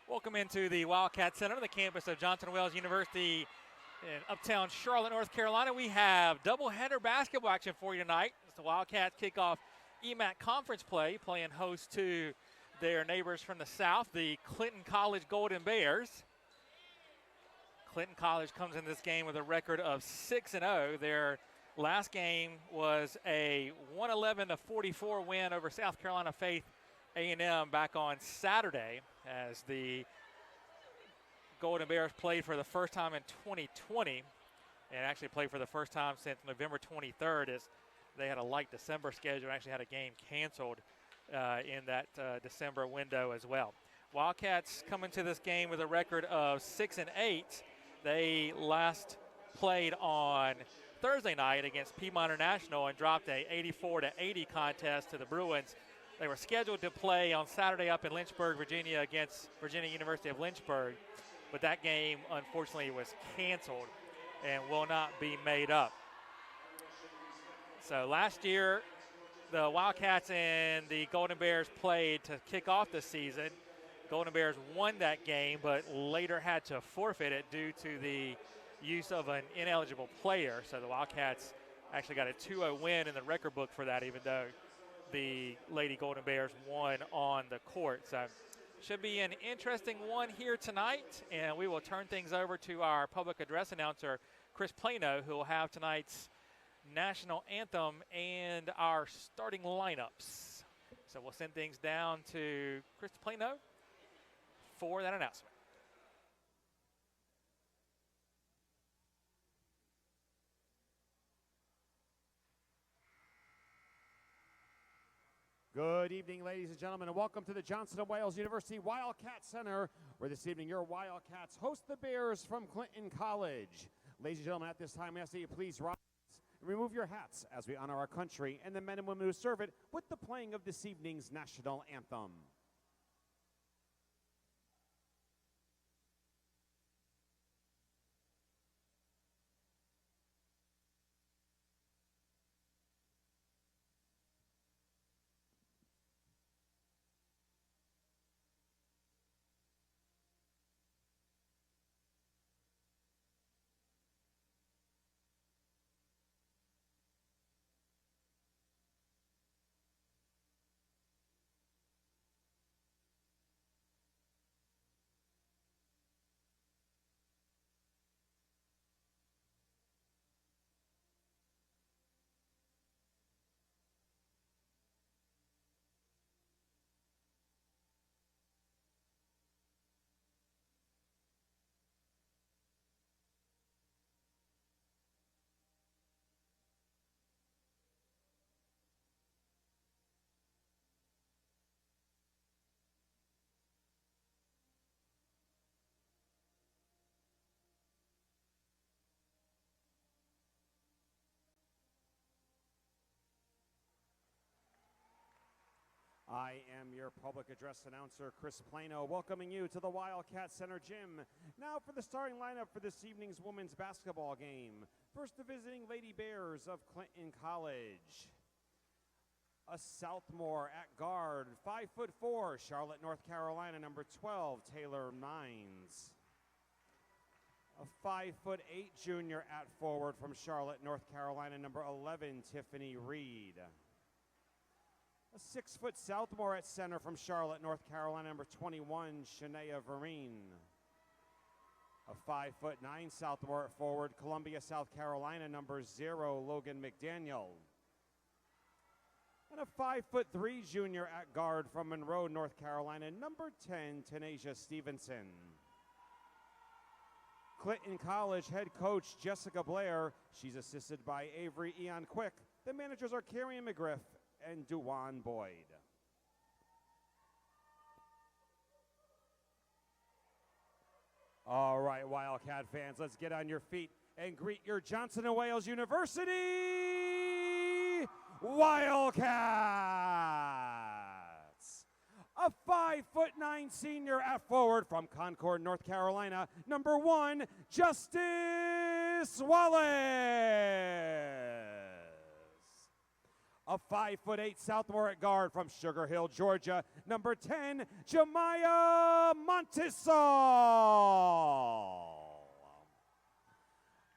Welcome into the Wildcat Center, the campus of Johnson & Wales University in uptown Charlotte, North Carolina. We have doubleheader basketball action for you tonight. It's the Wildcats kick off EMAC conference play, playing host to their neighbors from the south, the Clinton College Golden Bears. Clinton College comes in this game with a record of 6-0. Their last game was a 111-44 win over South Carolina Faith A&M back on Saturday, as the Golden Bears played for the first time in 2020, and actually played for the first time since November 23rd, as they had a light December schedule and actually had a game canceled in that December window as well. Wildcats come into this game with a record of 6-8. They last played on Thursday night against Piedmont International and dropped a 84-80 contest to the Bruins. They were scheduled to play on Saturday up in Lynchburg, Virginia against Virginia University of Lynchburg, but that game unfortunately was canceled and will not be made up. So last year, the Wildcats and the Golden Bears played to kick off the season. Golden Bears won that game, but later had to forfeit it due to the use of an ineligible player. So the Wildcats actually got a 2-0 win in the record book for that, even though the Lady Golden Bears won on the court. So should be an interesting one here tonight, and we will turn things over to our public address announcer, Chris Plano, who will have tonight's national anthem and our starting lineups. So we'll send things down to Chris Plano for that announcement. Good evening, ladies and gentlemen, and welcome to the Johnson & Wales University Wildcat Center, where this evening your Wildcats host the Bears from Clinton College. Ladies and gentlemen, at this time, we ask that you please rise and remove your hats as we honor our country and the men and women who serve it with the playing of this evening's national anthem. I am your public address announcer, Chris Plano, welcoming you to the Wildcat Center Gym. Now for the starting lineup for this evening's women's basketball game. First, the visiting Lady Bears of Clinton College. A Southmore at guard, 5'4", Charlotte, North Carolina, number 12, Taylor Mines. A 5'8" junior at forward from Charlotte, North Carolina, number 11, Tiffany Reed. A 6-foot Southmore at center from Charlotte, North Carolina, number 21, Shania Vereen. A 5'9" Southmore at forward, Columbia, South Carolina, number 0, Logan McDaniel. And a 5'3" junior at guard from Monroe, North Carolina, number 10, Tanasia Stevenson. Clinton College head coach Jessica Blair. She's assisted by Avery Eon Quick. The managers are Carrie McGriff and Duwan Boyd. All right, Wildcat fans, let's get on your feet and greet your Johnson & Wales University Wildcats. A 5'9" senior at forward from Concord, North Carolina, number 1, Justice Wallace. A 5'8" sophomore at guard from Sugar Hill, Georgia, number 10, Jemiah Montesol.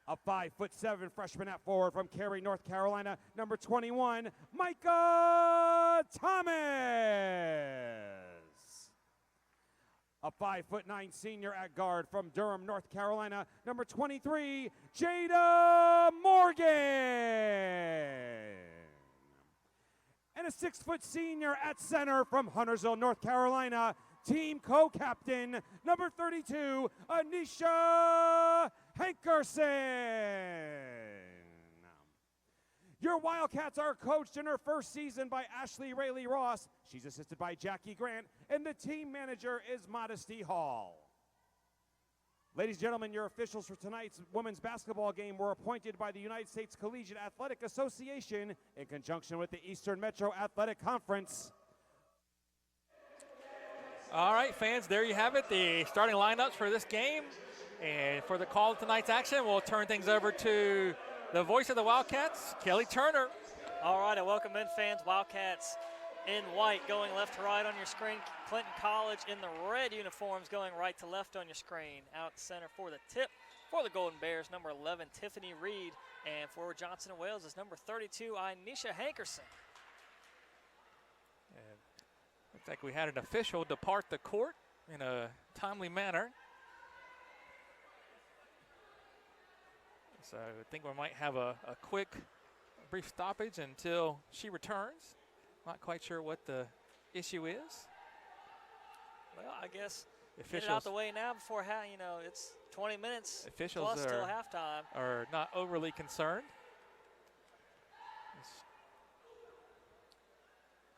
A 5'7" freshman at forward from Cary, North Carolina, number 21, Micah Thomas. A 5'9" senior at guard from Durham, North Carolina, number 23, Jada Morgan. And a 6' senior at center from Huntersville, North Carolina, team co-captain, number 32, Anisha Hankerson. Your Wildcats are coached in her first season by Ashley Rayleigh Ross. She's assisted by Jackie Grant, and the team manager is Modesty Hall. Ladies and gentlemen, your officials for tonight's women's basketball game were appointed by the United States Collegiate Athletic Association in conjunction with the Eastern Metro Athletic Conference. All right, fans, there you have it, the starting lineups for this game. And for the call of tonight's action, we'll turn things over to the voice of the Wildcats, Kelly Turner. All right, and welcome in, fans. Wildcats in white going left to right on your screen. Clinton College in the red uniforms going right to left on your screen. Out center for the tip for the Golden Bears, number 11, Tiffany Reed. And for Johnson & Wales is number 32, Anisha Hankerson. And looks like we had an official depart the court in a timely manner. So I think we might have a quick, brief stoppage until she returns. Not quite sure what the issue is. Well, I guess Officials, get it out the way now before, it's 20 minutes officials plus till halftime. Are not overly concerned.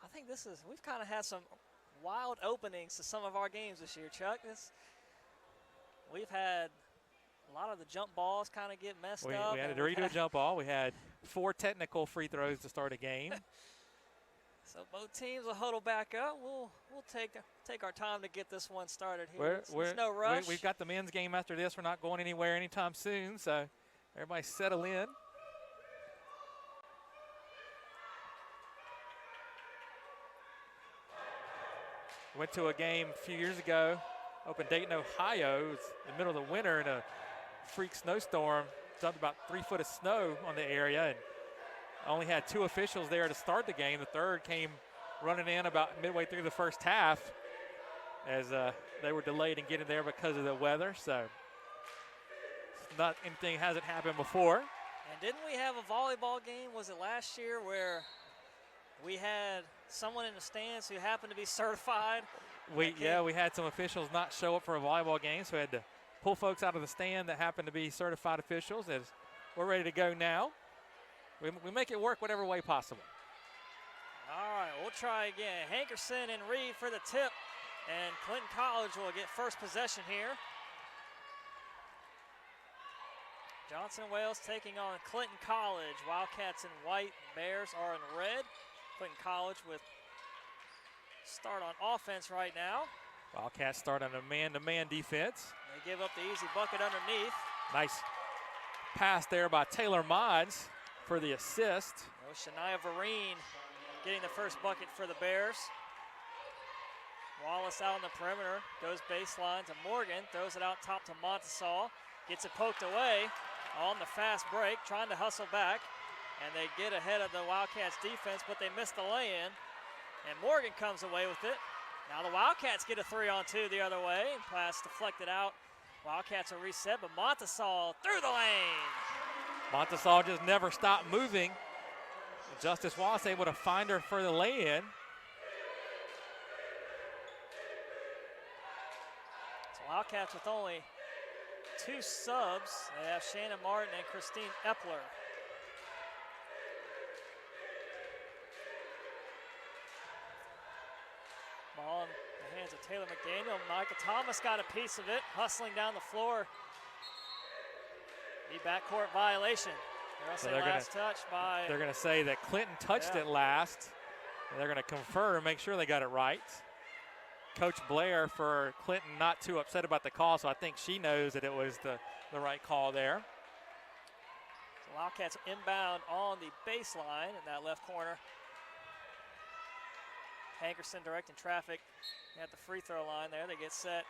I think we've kind of had some wild openings to some of our games this year, Chuck. We've had a lot of the jump balls kind of get messed up. We had to redo a jump ball. We had 4 technical free throws to start a game. So both teams will huddle back up. We'll take our time to get this one started here. There's no rush. We've got the men's game after this. We're not going anywhere anytime soon, so everybody settle in. Went to a game a few years ago up in Dayton, Ohio. It was in the middle of the winter in a freak snowstorm. Dumped about 3 foot of snow on the area, and only had 2 officials there to start the game. The third came running in about midway through the first half as they were delayed in getting there because of the weather. So it's not anything hasn't happened before. And didn't we have a volleyball game? Was it last year where we had someone in the stands who happened to be certified? We had some officials not show up for a volleyball game, so we had to pull folks out of the stand that happened to be certified officials. As we're ready to go now. We make it work whatever way possible. All right, we'll try again. Hankerson and Reed for the tip, and Clinton College will get first possession here. Johnson & Wales taking on Clinton College. Wildcats in white, Bears are in red. Clinton College with start on offense right now. Wildcats start on a man-to-man defense. They give up the easy bucket underneath. Nice pass there by Taylor Mods for the assist. Shania Vereen getting the first bucket for the Bears. Wallace out on the perimeter, goes baseline to Morgan, throws it out top to Montesol, gets it poked away on the fast break, trying to hustle back, and they get ahead of the Wildcats defense, but they miss the lay-in, and Morgan comes away with it. Now the Wildcats get a 3-on-2 the other way, and pass deflected out. Wildcats will reset, but Montesol through the lane. Montesol just never stopped moving. Justice Wallace able to find her for the lay-in. So Wildcats with only 2 subs. They have Shannon Martin and Christine Epler. Ball in the hands of Taylor McDaniel. Micah Thomas got a piece of it, hustling down the floor. The backcourt violation. So They're going to say that Clinton touched it last. They're going to confer and make sure they got it right. Coach Blair for Clinton not too upset about the call, so I think she knows that it was the right call there. So Wildcats inbound on the baseline in that left corner Hankerson directing traffic at the free throw line there. They get set.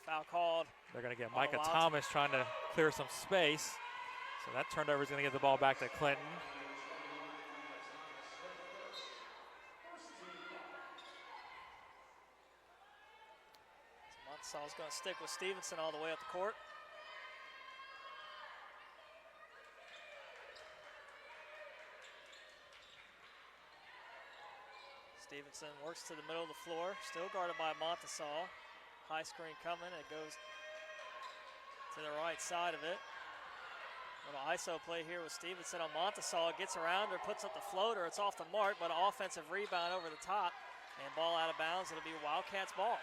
Foul called. They're going to get Micah Thomas trying to clear some space. So that turnover is going to get the ball back to Clinton. Montesal's going to stick with Stevenson all the way up the court. Stevenson works to the middle of the floor, still guarded by Montesal. High screen coming, it goes to the right side of it. Little ISO play here with Stevenson on Montesal. Gets around her, puts up the floater. It's off the mark, but an offensive rebound over the top. And ball out of bounds. It'll be Wildcats ball.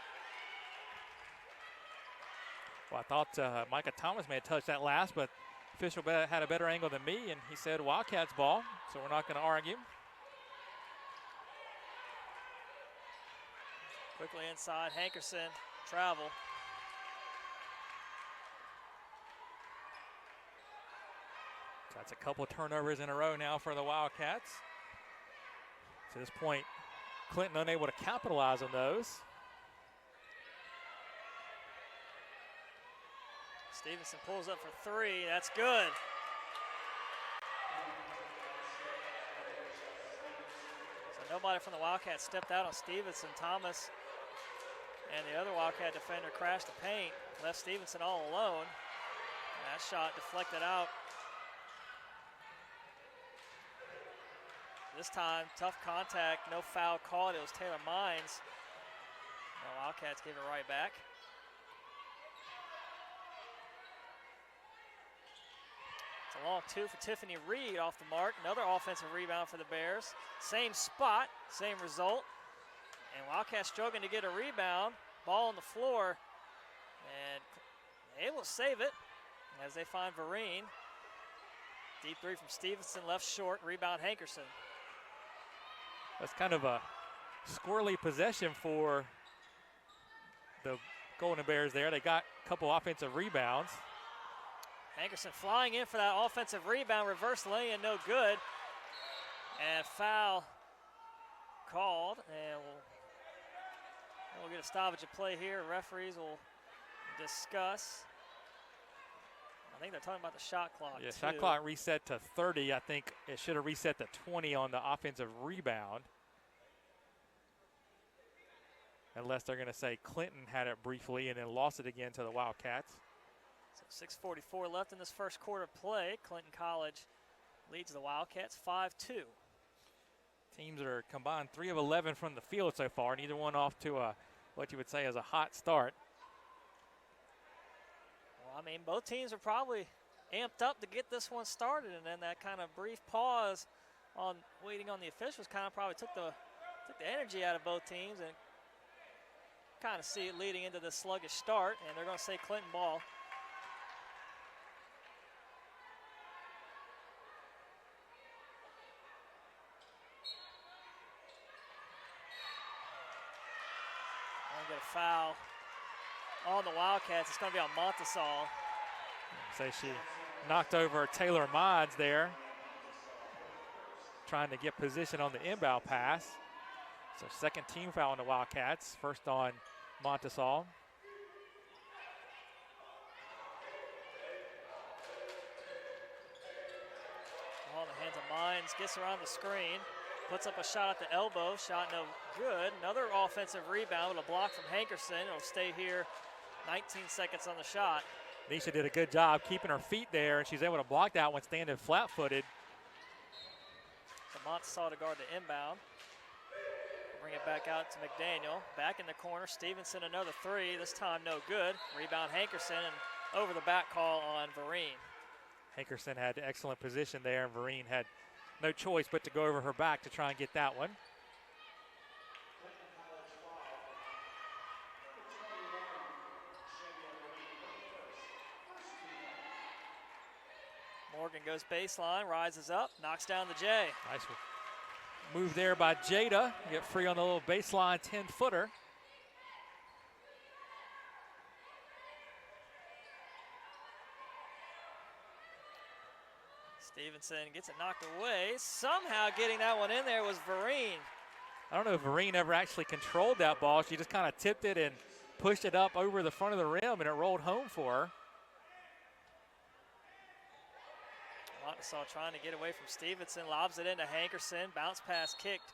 Well, I thought Micah Thomas may have touched that last, but official had a better angle than me, and he said Wildcats ball, so we're not going to argue. Quickly inside, Hankerson, travel. That's a couple of turnovers in a row now for the Wildcats. To this point, Clinton unable to capitalize on those. Stevenson pulls up for three, that's good. So nobody from the Wildcats stepped out on Stevenson. Thomas and the other Wildcat defender crashed the paint, left Stevenson all alone. And that shot deflected out. This time, tough contact, no foul called. It was Taylor Mines. The Wildcats give it right back. It's a long two for Tiffany Reed off the mark. Another offensive rebound for the Bears. Same spot, same result. And Wildcats struggling to get a rebound. Ball on the floor. And able to save it as they find Vereen. Deep three from Stevenson, left short. Rebound Hankerson. That's kind of a squirrely possession for the Golden Bears there. They got a couple offensive rebounds. Hankerson flying in for that offensive rebound. Reverse lay-in, no good. And foul called. And we'll get a stoppage of play here. Referees will discuss. I think they're talking about the shot clock. Yeah, too. shot clock reset to 30. I think it should have reset to 20 on the offensive rebound. Unless they're going to say Clinton had it briefly and then lost it again to the Wildcats. So 6:44 left in this first quarter play. Clinton College leads the Wildcats 5-2. Teams are combined 3 of 11 from the field so far. Neither one off to what you would say is a hot start. Well, I mean, both teams are probably amped up to get this one started, and then that kind of brief pause on waiting on the officials kind of probably took the energy out of both teams, and kind of see it leading into the sluggish start, and they're going to say Clinton ball. Get a foul on the Wildcats. It's going to be on Montesal. Say she knocked over Taylor Mods there, trying to get position on the inbound pass. So second team foul on the Wildcats. First on Montesal. Ball in the hands of Mines. Gets around the screen. Puts up a shot at the elbow, shot no good. Another offensive rebound with a block from Hankerson. It'll stay here, 19 seconds on the shot. Nisha did a good job keeping her feet there, and she's able to block that one standing flat-footed. So Montesal to guard the inbound. Bring it back out to McDaniel. Back in the corner, Stevenson another three, this time no good. Rebound Hankerson, and over the back call on Vereen. Hankerson had excellent position there, and Vereen had no choice but to go over her back to try and get that one. Morgan goes baseline, rises up, knocks down the J. Nice move there by Jada. Get free on the little baseline 10-footer. Stevenson gets it knocked away. Somehow getting that one in there was Vereen. I don't know if Vereen ever actually controlled that ball. She just kind of tipped it and pushed it up over the front of the rim, and it rolled home for her. Montesaw trying to get away from Stevenson, lobs it into Hankerson, bounce pass kicked.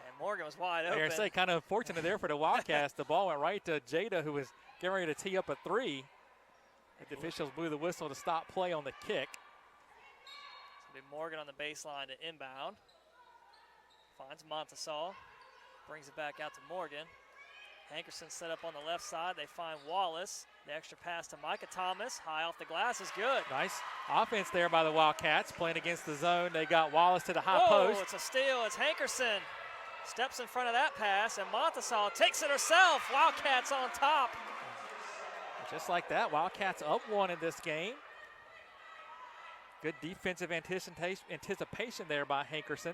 And Morgan was wide open. I say kind of unfortunate there for the Wildcats. The ball went right to Jada, who was getting ready to tee up a three. But the officials blew the whistle to stop play on the kick. It's going to be Morgan on the baseline to inbound. Finds Montesaw, brings it back out to Morgan. Hankerson set up on the left side. They find Wallace. The extra pass to Micah Thomas. High off the glass is good. Nice offense there by the Wildcats playing against the zone. They got Wallace to the high Whoa, post. It's a steal. It's Hankerson. Steps in front of that pass, and Montesaw takes it herself. Wildcats on top. Just like that, Wildcats up one in this game. Good defensive anticipation there by Hankerson.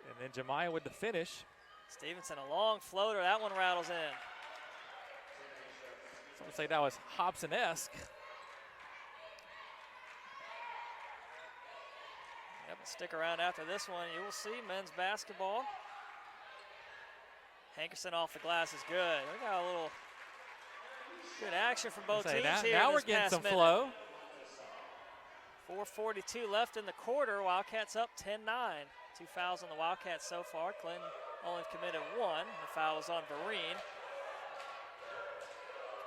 And then Jemiah with the finish. Stevenson, a long floater. That one rattles in. Some would say that was Hobson-esque. Yep, stick around after this one. You will see men's basketball. Hankerson off the glass is good. We got a little good action from both teams here. Now we're getting some flow. 4:42 left in the quarter. Wildcats up 10-9. 2 fouls on the Wildcats so far. Clinton only committed one. The foul was on Vereen.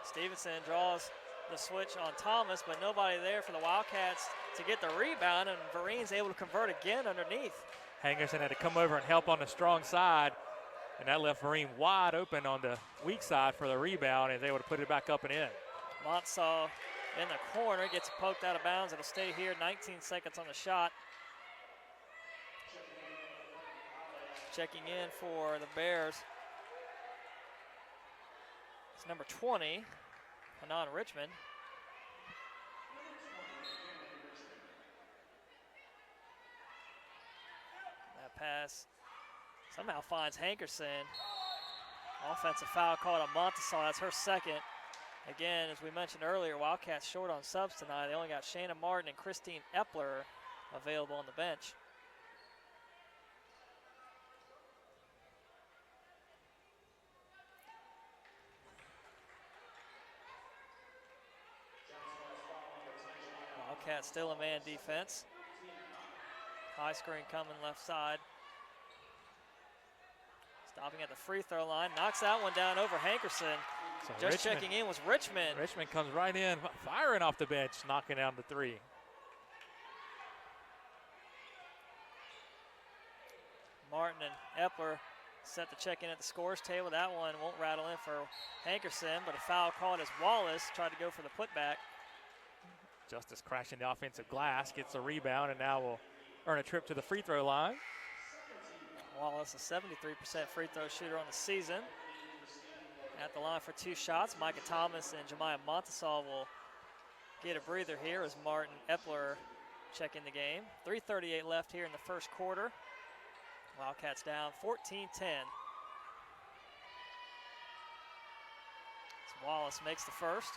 Stevenson draws the switch on Thomas, but nobody there for the Wildcats to get the rebound, and Vereen's able to convert again underneath. Hankerson had to come over and help on the strong side, and that left Vereen wide open on the weak side for the rebound, and they able to put it back up and in. Montsaw in the corner, gets poked out of bounds. It'll stay here, 19 seconds on the shot. Checking in for the Bears. It's number 20, Hanan Richmond. That pass somehow finds Hankerson. Offensive foul called on Montesaw. That's her second. Again, as we mentioned earlier, Wildcats short on subs tonight. They only got Shayna Martin and Christine Epler available on the bench. Wildcats still a man defense. High screen coming left side. Stopping at the free throw line, knocks that one down over Hankerson. So Just checking in was Richmond. Richmond comes right in, firing off the bench, knocking down the three. Martin and Epler set the check in at the scores table. That one won't rattle in for Hankerson, but a foul called as Wallace tried to go for the putback. Justice crashing the offensive glass, gets a rebound, and now will earn a trip to the free throw line. Wallace, a 73% free throw shooter on the season. At the line for 2 shots, Micah Thomas and Jemiah Montesaw will get a breather here as Martin Epler checking the game. 3:38 left here in the first quarter. Wildcats down 14-10. So Wallace makes the first.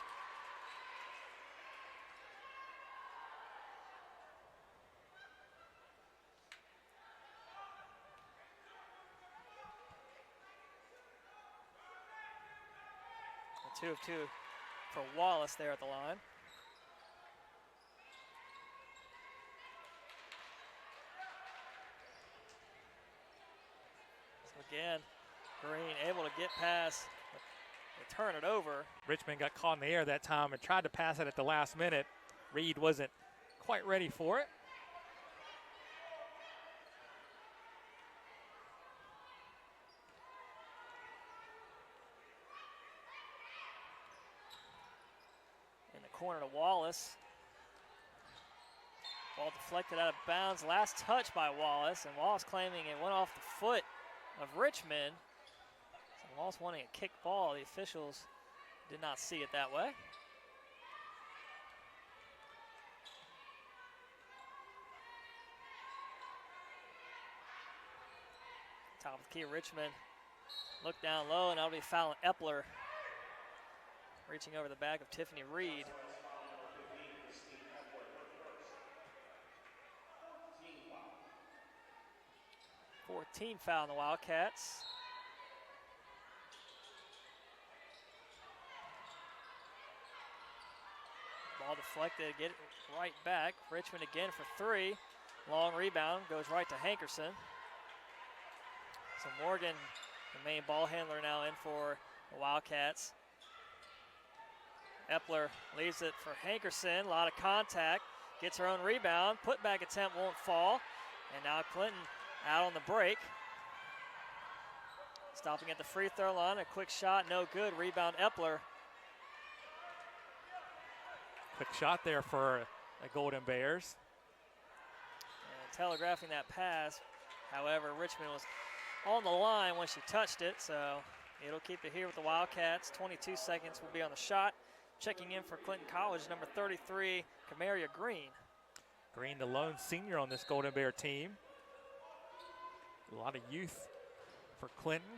A 2 of 2 for Wallace there at the line. Again, Green able to get past, they turn it over. Richmond got caught in the air that time and tried to pass it at the last minute. Reed wasn't quite ready for it. In the corner to Wallace. Ball deflected out of bounds. Last touch by Wallace, and Wallace claiming it went off the foot of Richmond. So Wallace wanting a kick ball. The officials did not see it that way. Top of the key, Richmond look down low, and that'll be fouling Epler. Reaching over the back of Tiffany Reed. team foul on the Wildcats. Ball deflected, get it right back. Richmond again for three. Long rebound, goes right to Hankerson. So Morgan, the main ball handler, now in for the Wildcats. Epler leaves it for Hankerson, a lot of contact. Gets her own rebound, putback attempt won't fall. And now Clinton out on the break. Stopping at the free throw line, a quick shot, no good. Rebound Epler. Quick shot there for the Golden Bears. And telegraphing that pass. However, Richmond was on the line when she touched it, so it'll keep it here with the Wildcats. 22 seconds will be on the shot. Checking in for Clinton College, number 33, Camaria Green. Green, the lone senior on this Golden Bear team. A lot of youth for Clinton.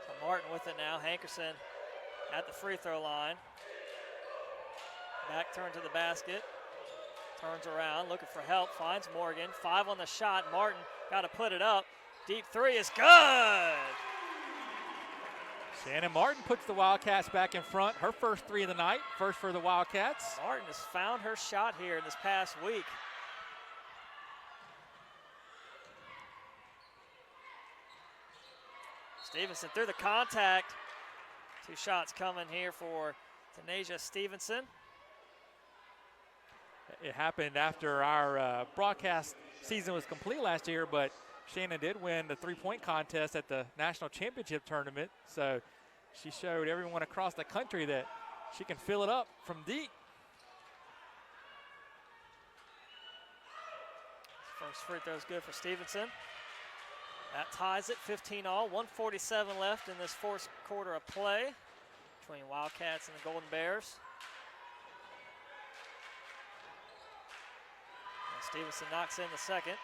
So Martin with it now. Hankerson at the free throw line. Back turn to the basket. Turns around, looking for help, finds Morgan. 5 on the shot. Martin got to put it up. Deep three is good. Shannon Martin puts the Wildcats back in front. Her first three of the night, first for the Wildcats. Martin has found her shot here in this past week. Stevenson through the contact. 2 shots coming here for Tanasia Stevenson. It happened after our broadcast season was complete last year, but Shannon did win the three-point contest at the national championship tournament, so she showed everyone across the country that she can fill it up from deep. First free throw is good for Stevenson. That ties it 15-all, 1:47 left in this fourth quarter of play between Wildcats and the Golden Bears. And Stevenson knocks in the second.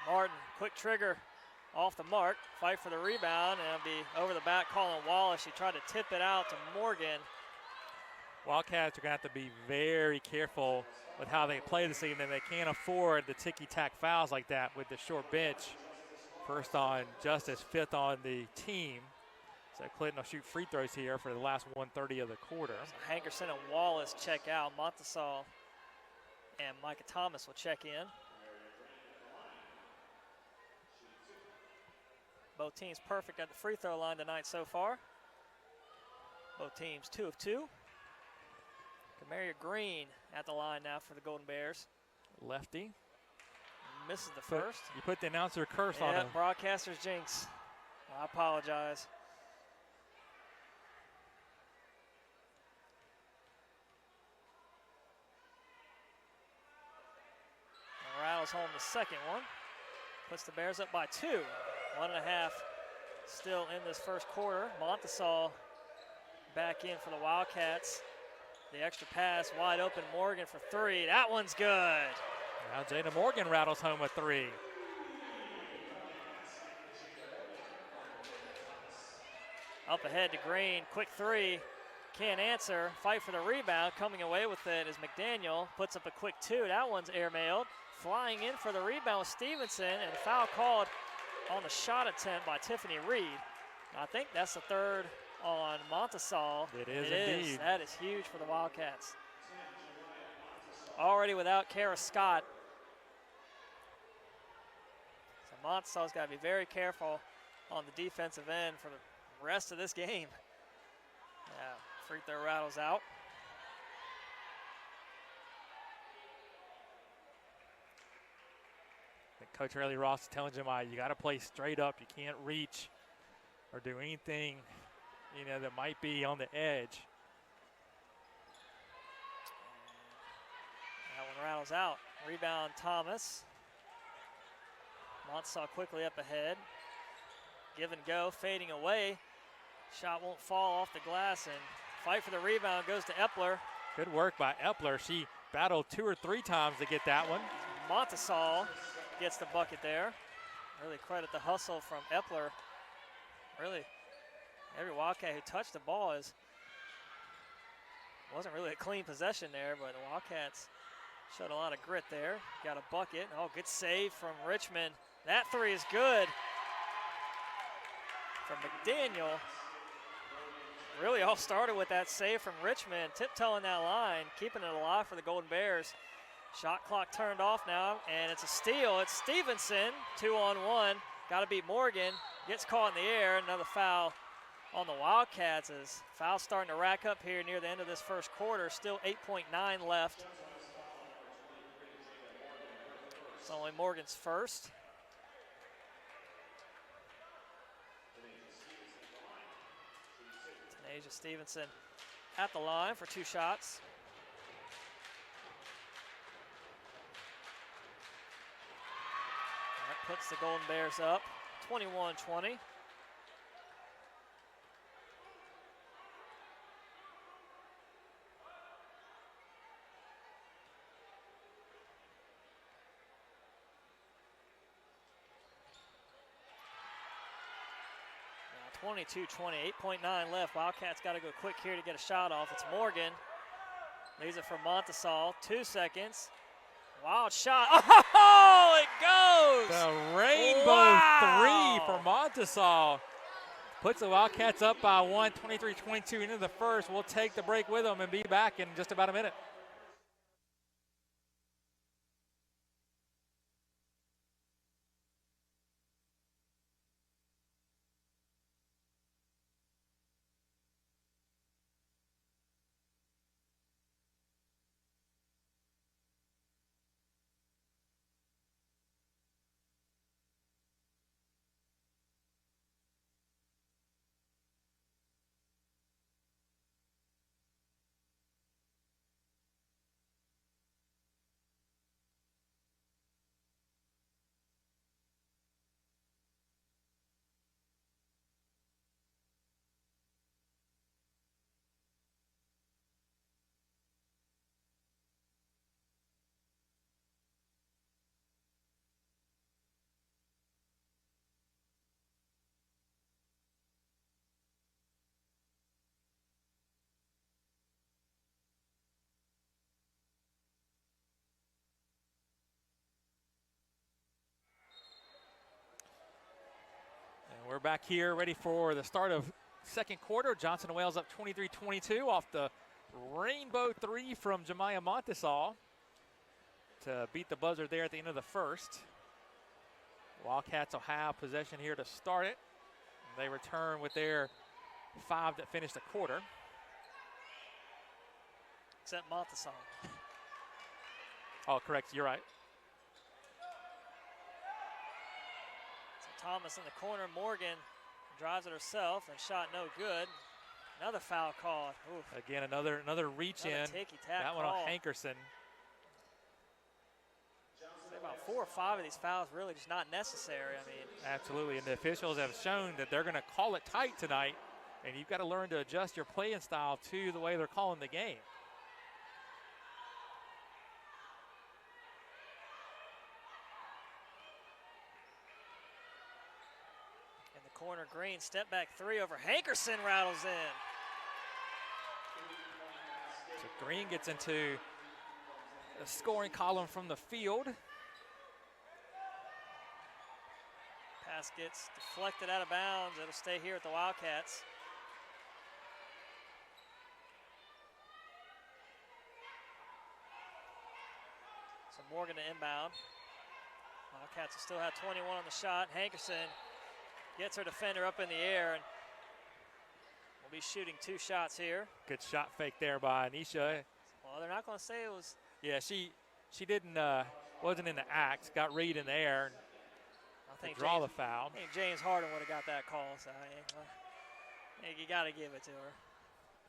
Martin, quick trigger off the mark, fight for the rebound, and it'll be over the back calling Wallace. She tried to tip it out to Morgan. Wildcats are going to have to be very careful with how they play this evening. They can't afford the ticky-tack fouls like that with the short bench. First on Justice, 5th on the team. So Clinton will shoot free throws here for the last 1:30 of the quarter. So Hankerson and Wallace check out. Montesal and Micah Thomas will check in. Both teams perfect at the free throw line tonight so far. Both teams 2 of 2. Camaria Green at the line now for the Golden Bears. Lefty. Misses the first. You put the announcer curse on him. Broadcaster's jinx. I apologize. And rattles home the second one. Puts the Bears up by 2. 1.5 still in this first quarter. Montesal back in for the Wildcats. The extra pass wide open. Morgan for 3. That one's good. Now Jada Morgan rattles home a 3. Up ahead to Green. Quick 3. Can't answer. Fight for the rebound. Coming away with it is McDaniel. Puts up a quick 2. That one's airmailed. Flying in for the rebound with Stevenson, and foul called on the shot attempt by Tiffany Reed. I think that's the 3rd on Montesal. It is indeed. That is huge for the Wildcats. Already without Kara Scott. So Montesal's got to be very careful on the defensive end for the rest of this game. Yeah, free throw rattles out. Coach Riley Ross is telling Jemai, you got to play straight up. You can't reach or do anything, that might be on the edge. That one rattles out. Rebound Thomas. Montesal quickly up ahead. Give and go, fading away. Shot won't fall off the glass, and fight for the rebound goes to Epler. Good work by Epler. She battled 2 or 3 times to get that one. Montesaw gets the bucket there. Really credit the hustle from Epler. Really, every Wildcat who touched the ball wasn't really a clean possession there, but the Wildcats showed a lot of grit there. Got a bucket. Oh, good save from Richmond. That 3 is good from McDaniel. Really all started with that save from Richmond, tiptoeing that line, keeping it alive for the Golden Bears. Shot clock turned off now, and it's a steal. It's Stevenson, 2-on-1. Got to beat Morgan. Gets caught in the air. Another foul on the Wildcats as foul starting to rack up here near the end of this first quarter. Still 8.9 left. It's only Morgan's first. Tanasia Stevenson at the line for 2 shots. That puts the Golden Bears up 21-20. Now 22-20, 8.9 left. Wildcats got to go quick here to get a shot off. It's Morgan. Leaves it for Montesaw. 2 seconds. Wild shot. Oh, it goes! The rainbow 3 for Montesaw. Puts the Wildcats up by 1, 23-22 into the first. We'll take the break with them and be back in just about a minute. We're back here ready for the start of second quarter. Johnson & Wales up 23-22 off the rainbow 3 from Jemiah Montesaw to beat the buzzer there at the end of the first. Wildcats will have possession here to start it. They return with their 5 that finished the quarter. Except Montesaw. Oh, correct. You're right. Thomas in the corner. Morgan drives it herself and shot no good. Another foul called. Oof. Again, another reach in. That one on Hankerson. About 4 or 5 of these fouls really just not necessary. I mean, absolutely, and the officials have shown that they're going to call it tight tonight, and you've got to learn to adjust your playing style to the way they're calling the game. Corner Green, step back 3 over Hankerson, rattles in. So Green gets into the scoring column from the field. Pass gets deflected out of bounds. It'll stay here with the Wildcats. So Morgan to inbound. Wildcats will still have 21 on the shot. Hankerson gets her defender up in the air and will be shooting 2 shots here. Good shot fake there by Anisha. Well, they're not going to say it was. Yeah, she didn't wasn't in the act. Got Reed in the air and draw the foul. I think James Harden would have got that call. So I think you got to give it to her.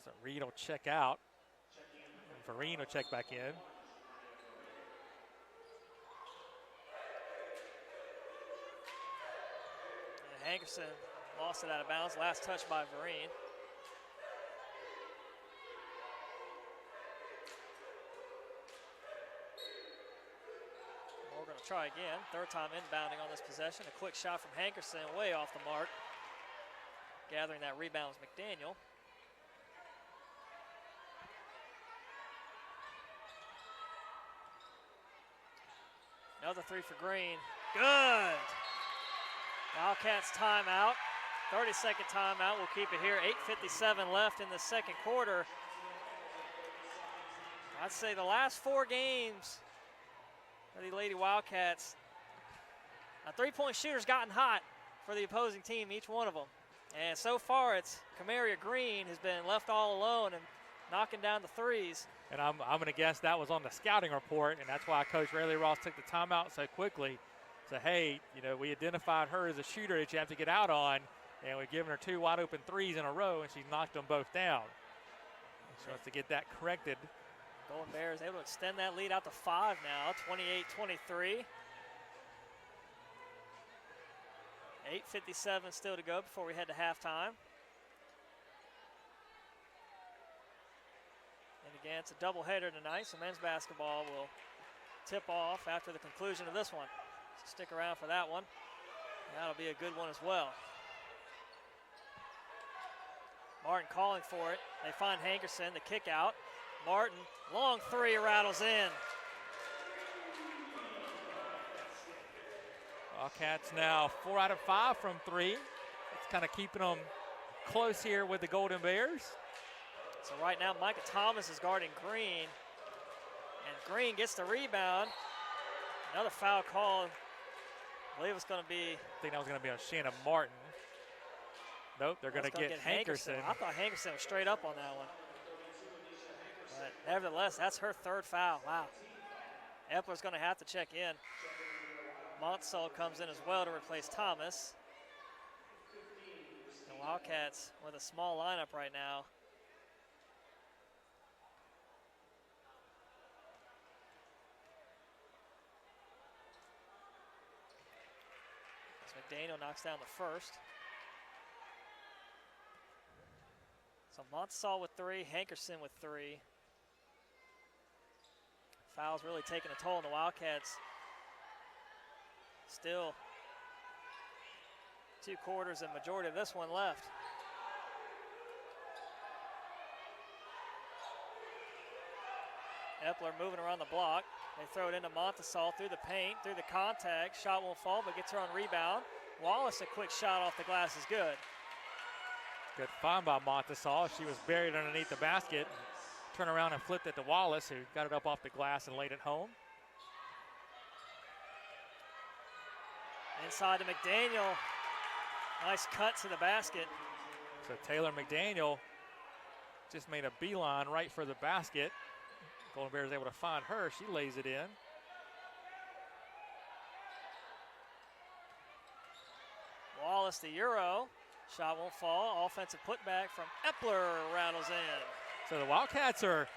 So Reed will check out. And Vereen will check back in. Hankerson lost it out of bounds. Last touch by Vereen. try again. Third time inbounding on this possession. A quick shot from Hankerson, way off the mark. Gathering that rebound was McDaniel. Another three for Green. Good. Wildcats timeout. 30-second timeout. We'll keep it here. 8:57 left in the second quarter. I'd say the last 4 games for the Lady Wildcats, a three-point shooter's gotten hot for the opposing team, each one of them. And so far, it's Camaria Green has been left all alone and knocking down the threes. And I'm going to guess that was on the scouting report, and that's why Coach Rayleigh Ross took the timeout so quickly. So, hey, you know, we identified her as a shooter that you have to get out on, and we've given her 2 wide-open threes in a row, and she's knocked them both down. She wants to get that corrected. Golden Bears able to extend that lead out to 5 now, 28-23. 8:57 still to go before we head to halftime. And again, it's a doubleheader tonight, so men's basketball will tip off after the conclusion of this one. So stick around for that one. That'll be a good one as well. Martin calling for it. They find Hankerson, the kick out. Martin, long three, rattles in. Wildcats now 4 out of 5 from 3. It's kind of keeping them close here with the Golden Bears. So right now, Micah Thomas is guarding Green. And Green gets the rebound. Another foul call. I believe it's going to be. I think that was going to be on Shannon Martin. Nope, they're going to get Hankerson. I thought Hankerson was straight up on that one. But nevertheless, that's her 3rd foul. Wow. Epler's going to have to check in. Montsol comes in as well to replace Thomas. The Wildcats with a small lineup right now. As McDaniel knocks down the first. So Montsol with 3, Hankerson with 3. Foul's really taking a toll on the Wildcats. Still 2 quarters and majority of this one left. Epler moving around the block. They throw it into Montasol through the paint, through the contact. Shot won't fall, but gets her on rebound. Wallace, a quick shot off the glass is good. Good find by Montasol. She was buried underneath the basket. Turned around and flipped it to Wallace, who got it up off the glass and laid it home. Inside to McDaniel. Nice cut to the basket. So Taylor McDaniel just made a beeline right for the basket. Golden Bears able to find her. She lays it in. Wallace the Euro. Shot won't fall. Offensive putback from Epler rattles in. So the Wildcats are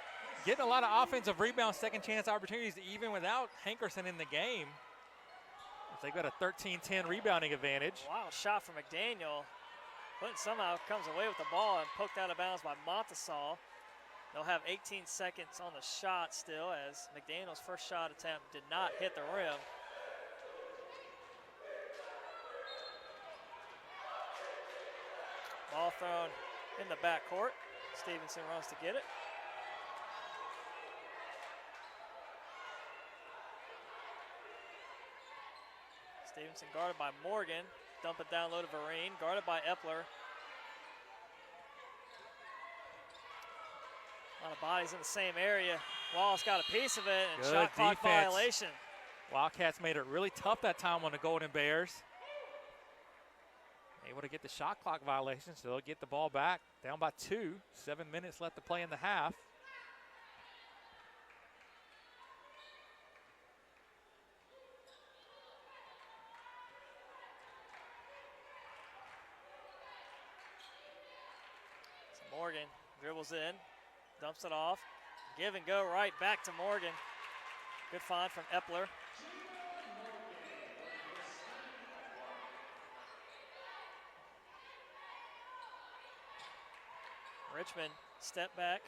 getting a lot of offensive rebound, second chance opportunities even without Hankerson in the game. They've got a 13-10 rebounding advantage. Wild shot from McDaniel. Clinton somehow comes away with the ball and poked out of bounds by Montasol. They'll have 18 seconds on the shot still as McDaniel's first shot attempt did not hit the rim. Ball thrown in the backcourt. Stevenson runs to get it. Stevenson guarded by Morgan. Dump it down low to Vereen. Guarded by Epler. A lot of bodies in the same area. Wallace got a piece of it and good shot clock defense. violation. Wildcats made it really tough that time on the Golden Bears. Able to get the shot clock violation, so they'll get the ball back. Down by 2. 7 minutes left to play in the half. So Morgan dribbles in, dumps it off. Give and go right back to Morgan. Good find from Epler. Richmond step back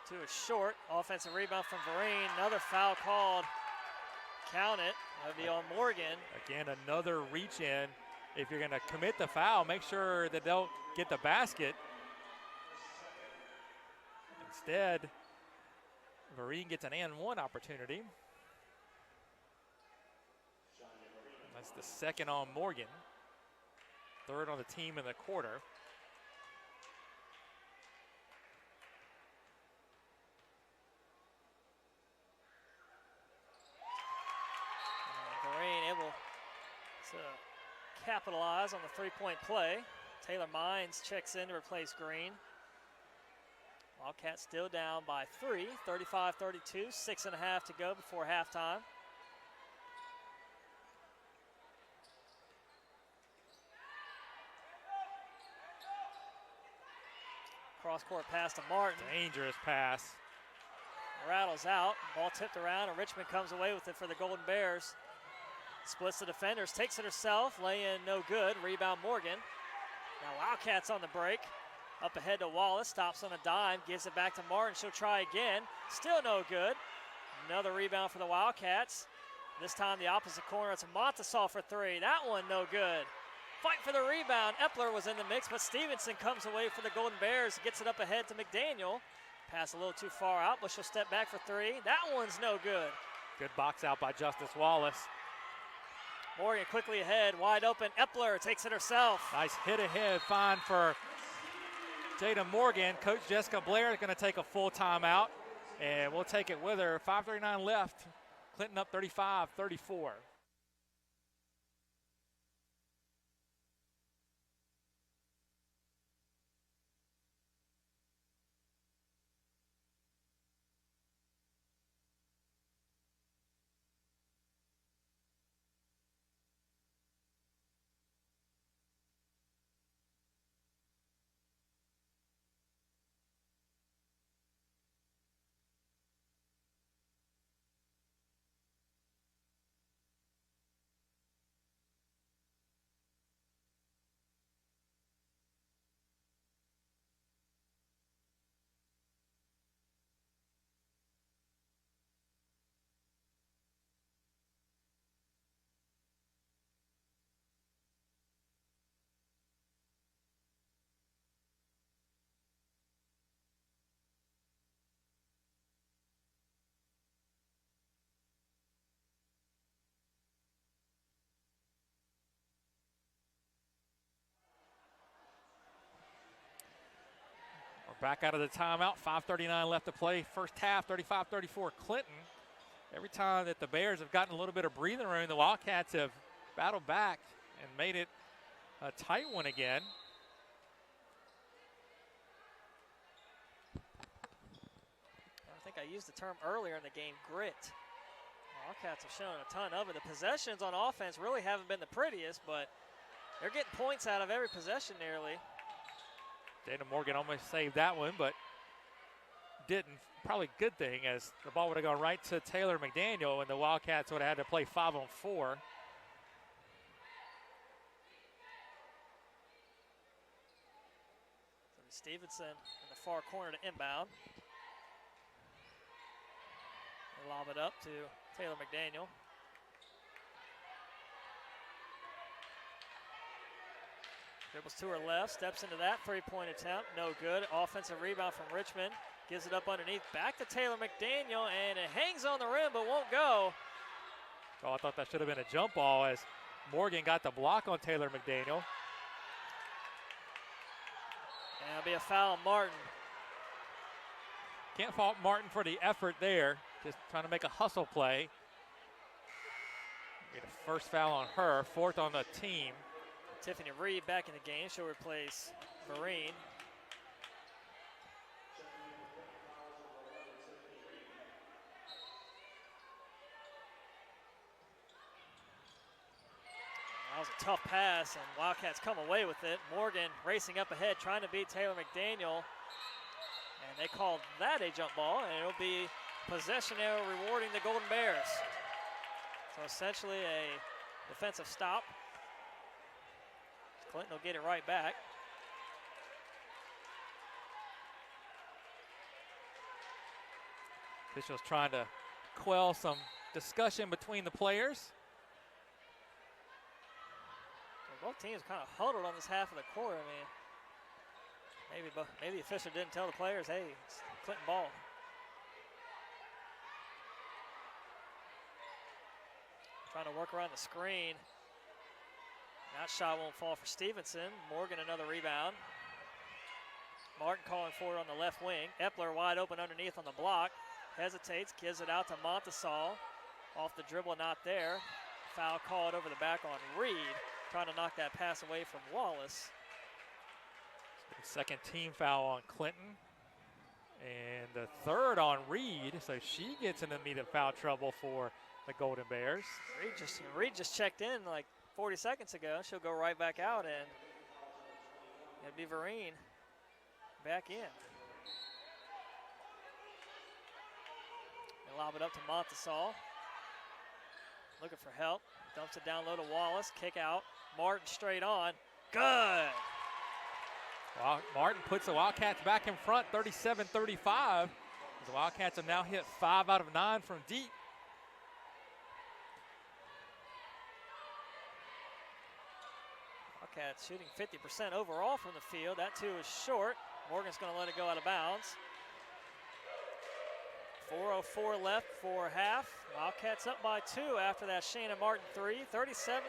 to a short. Offensive rebound from Vereen. Another foul called Count it. That'll be on Morgan. Again, another reach in. If you're going to commit the foul, make sure that they'll get the basket. Instead, Vereen gets an and one opportunity. That's the second on Morgan. Third on the team in the quarter. Vereen able to capitalize on the three-point play. Taylor Mines checks in to replace Green. Wildcats still down by 3, 35-32, 6.5 to go before halftime. Cross-court pass to Martin. Dangerous pass. Rattles out, ball tipped around, and Richmond comes away with it for the Golden Bears. Splits the defenders, takes it herself, lay in no good, rebound Morgan. Now Wildcats on the break. Up ahead to Wallace, stops on a dime, gives it back to Martin. She'll try again, still no good. Another rebound for the Wildcats. This time the opposite corner, it's Montasol for three. That one no good. Fight for the rebound. Epler was in the mix, but Stevenson comes away for the Golden Bears, gets it up ahead to McDaniel. Pass a little too far out, but she'll step back for three. That one's no good. Good box out by Justice Wallace. Morgan quickly ahead, wide open. Epler takes it herself. Nice hit ahead, fine for Jada Morgan. Coach Jessica Blair is going to take a full timeout, and we'll take it with her. 5:39 left. Clinton up 35-34. Back out of the timeout, 5:39 left to play. First half, 35-34 Clinton. Every time that the Bears have gotten a little bit of breathing room, the Wildcats have battled back and made it a tight one again. I think I used the term earlier in the game, grit. Wildcats have shown a ton of it. The possessions on offense really haven't been the prettiest, but they're getting points out of every possession nearly. Dana Morgan almost saved that one, but didn't. Probably a good thing, as the ball would have gone right to Taylor McDaniel, and the Wildcats would have had to play 5-on-4. Stevenson in the far corner to inbound. They lob it up to Taylor McDaniel. Dribbles to her left, steps into that three-point attempt, no good. Offensive rebound from Richmond, gives it up underneath, back to Taylor McDaniel, and it hangs on the rim but won't go. Oh, I thought that should have been a jump ball as Morgan got the block on Taylor McDaniel. And it'll be a foul on Martin. Can't fault Martin for the effort there, just trying to make a hustle play. Get a first foul on her, fourth on the team. Tiffany Reed back in the game. She'll replace Vereen. That was a tough pass, and Wildcats come away with it. Morgan racing up ahead, trying to beat Taylor McDaniel. And they called that a jump ball, and it'll be possession arrow rewarding the Golden Bears. So essentially a defensive stop. Clinton will get it right back. Officials trying to quell some discussion between the players. Both teams kind of huddled on this half of the court. I mean, maybe the official didn't tell the players, hey, it's Clinton ball. Trying to work around the screen. That shot won't fall for Stevenson. Morgan another rebound. Martin calling for it on the left wing. Epler wide open underneath on the block. Hesitates, gives it out to Montasol. Off the dribble, not there. Foul called over the back on Reed. Trying to knock that pass away from Wallace. Second team foul on Clinton. And the third on Reed. So she gets in immediate foul trouble for the Golden Bears. Reed just checked in like 40 seconds ago. She'll go right back out, and it'll be Vereen back in. They lob it up to Montasol. Looking for help. Dumps it down low to Wallace. Kick out. Martin straight on. Good. Well, Martin puts the Wildcats back in front, 37-35. The Wildcats have now hit 5 out of 9 from deep. Wildcats shooting 50% overall from the field. That too is short. Morgan's going to let it go out of bounds. 4:04 left for half. Wildcats up by 2 after that Shayna Martin 3, 37-35.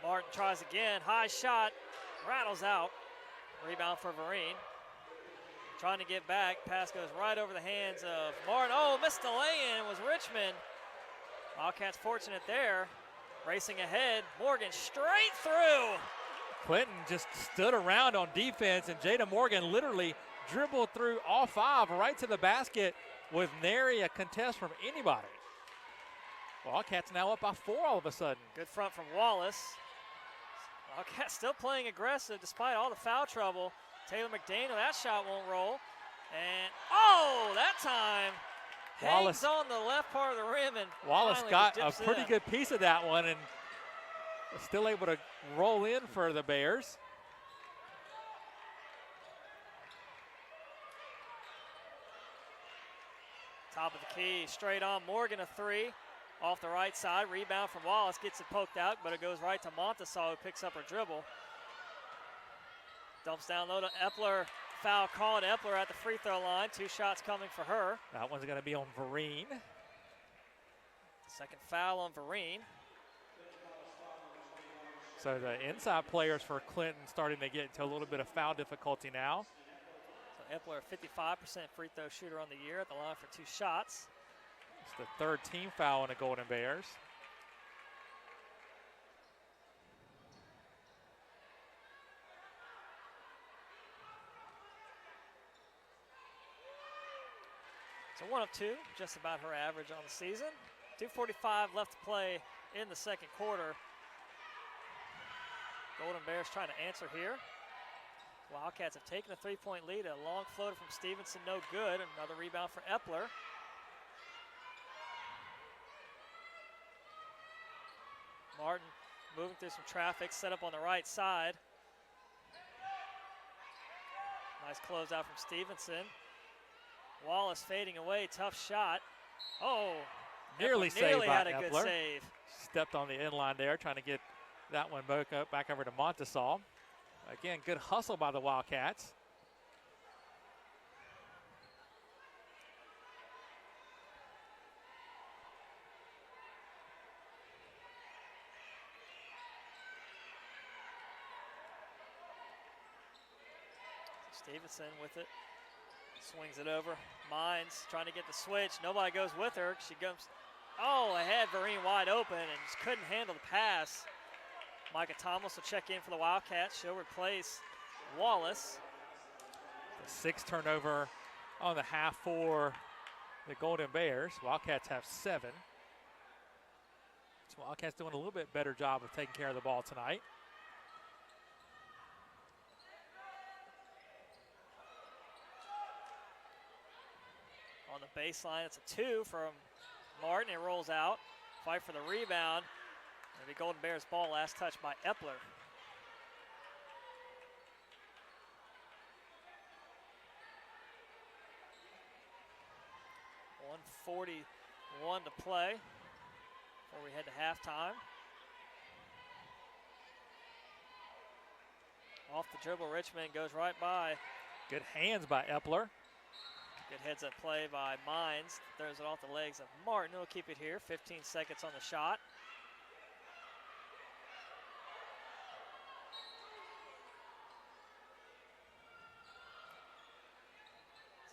Martin tries again, high shot, rattles out. Rebound for Vereen. Trying to get back, pass goes right over the hands of Martin. Oh, missed the lay-in, was Richmond. Wildcats fortunate there. Racing ahead, Morgan straight through. Clinton just stood around on defense, and Jada Morgan literally dribbled through all 5 right to the basket with nary a contest from anybody. Wildcats now up by 4 all of a sudden. Good front from Wallace. Wildcats still playing aggressive despite all the foul trouble. Taylor McDaniel, that shot won't roll. And, oh, that time Wallace hangs on the left part of the rim, and Wallace got a pretty in. good piece of that one and was still able to roll in for the Bears. Top of the key, straight on Morgan, a 3. Off the right side, rebound from Wallace, gets it poked out, but it goes right to Montasol, who picks up her dribble. Dumps down low to Epler. Foul called. Epler at the free throw line. 2 shots coming for her. That one's going to be on Vereen. Second foul on Vereen. So the inside players for Clinton starting to get into a little bit of foul difficulty now. So Epler, 55% free throw shooter on the year, at the line for 2 shots. It's the 3rd team foul on the Golden Bears. So 1 of 2, just about her average on the season. 2:45 left to play in the second quarter. Golden Bears trying to answer here. Wildcats have taken a 3-point lead. A long floater from Stevenson, no good. Another rebound for Epler. Martin moving through some traffic, set up on the right side. Nice closeout from Stevenson. Wallace fading away, tough shot. Oh, Nearly had by a good Epler. save. Stepped on the inline there, trying to get that one back over to Montasol. Again, good hustle by the Wildcats. Stevenson with it. Swings it over. Mines trying to get the switch. Nobody goes with her. She goes, oh, ahead. Vereen wide open and just couldn't handle the pass. Micah Thomas will check in for the Wildcats. She'll replace Wallace. The 6th turnover on the half for the Golden Bears. Wildcats have 7. So Wildcats doing a little bit better job of taking care of the ball tonight. On the baseline, it's a 2 from Martin. It rolls out. Fight for the rebound. It'll be Golden Bears ball, last touch by Epler. .141 to play before we head to halftime. Off the dribble, Richmond goes right by. Good hands by Epler. Good heads-up play by Mines. Throws it off the legs of Martin. He'll keep it here. 15 seconds on the shot.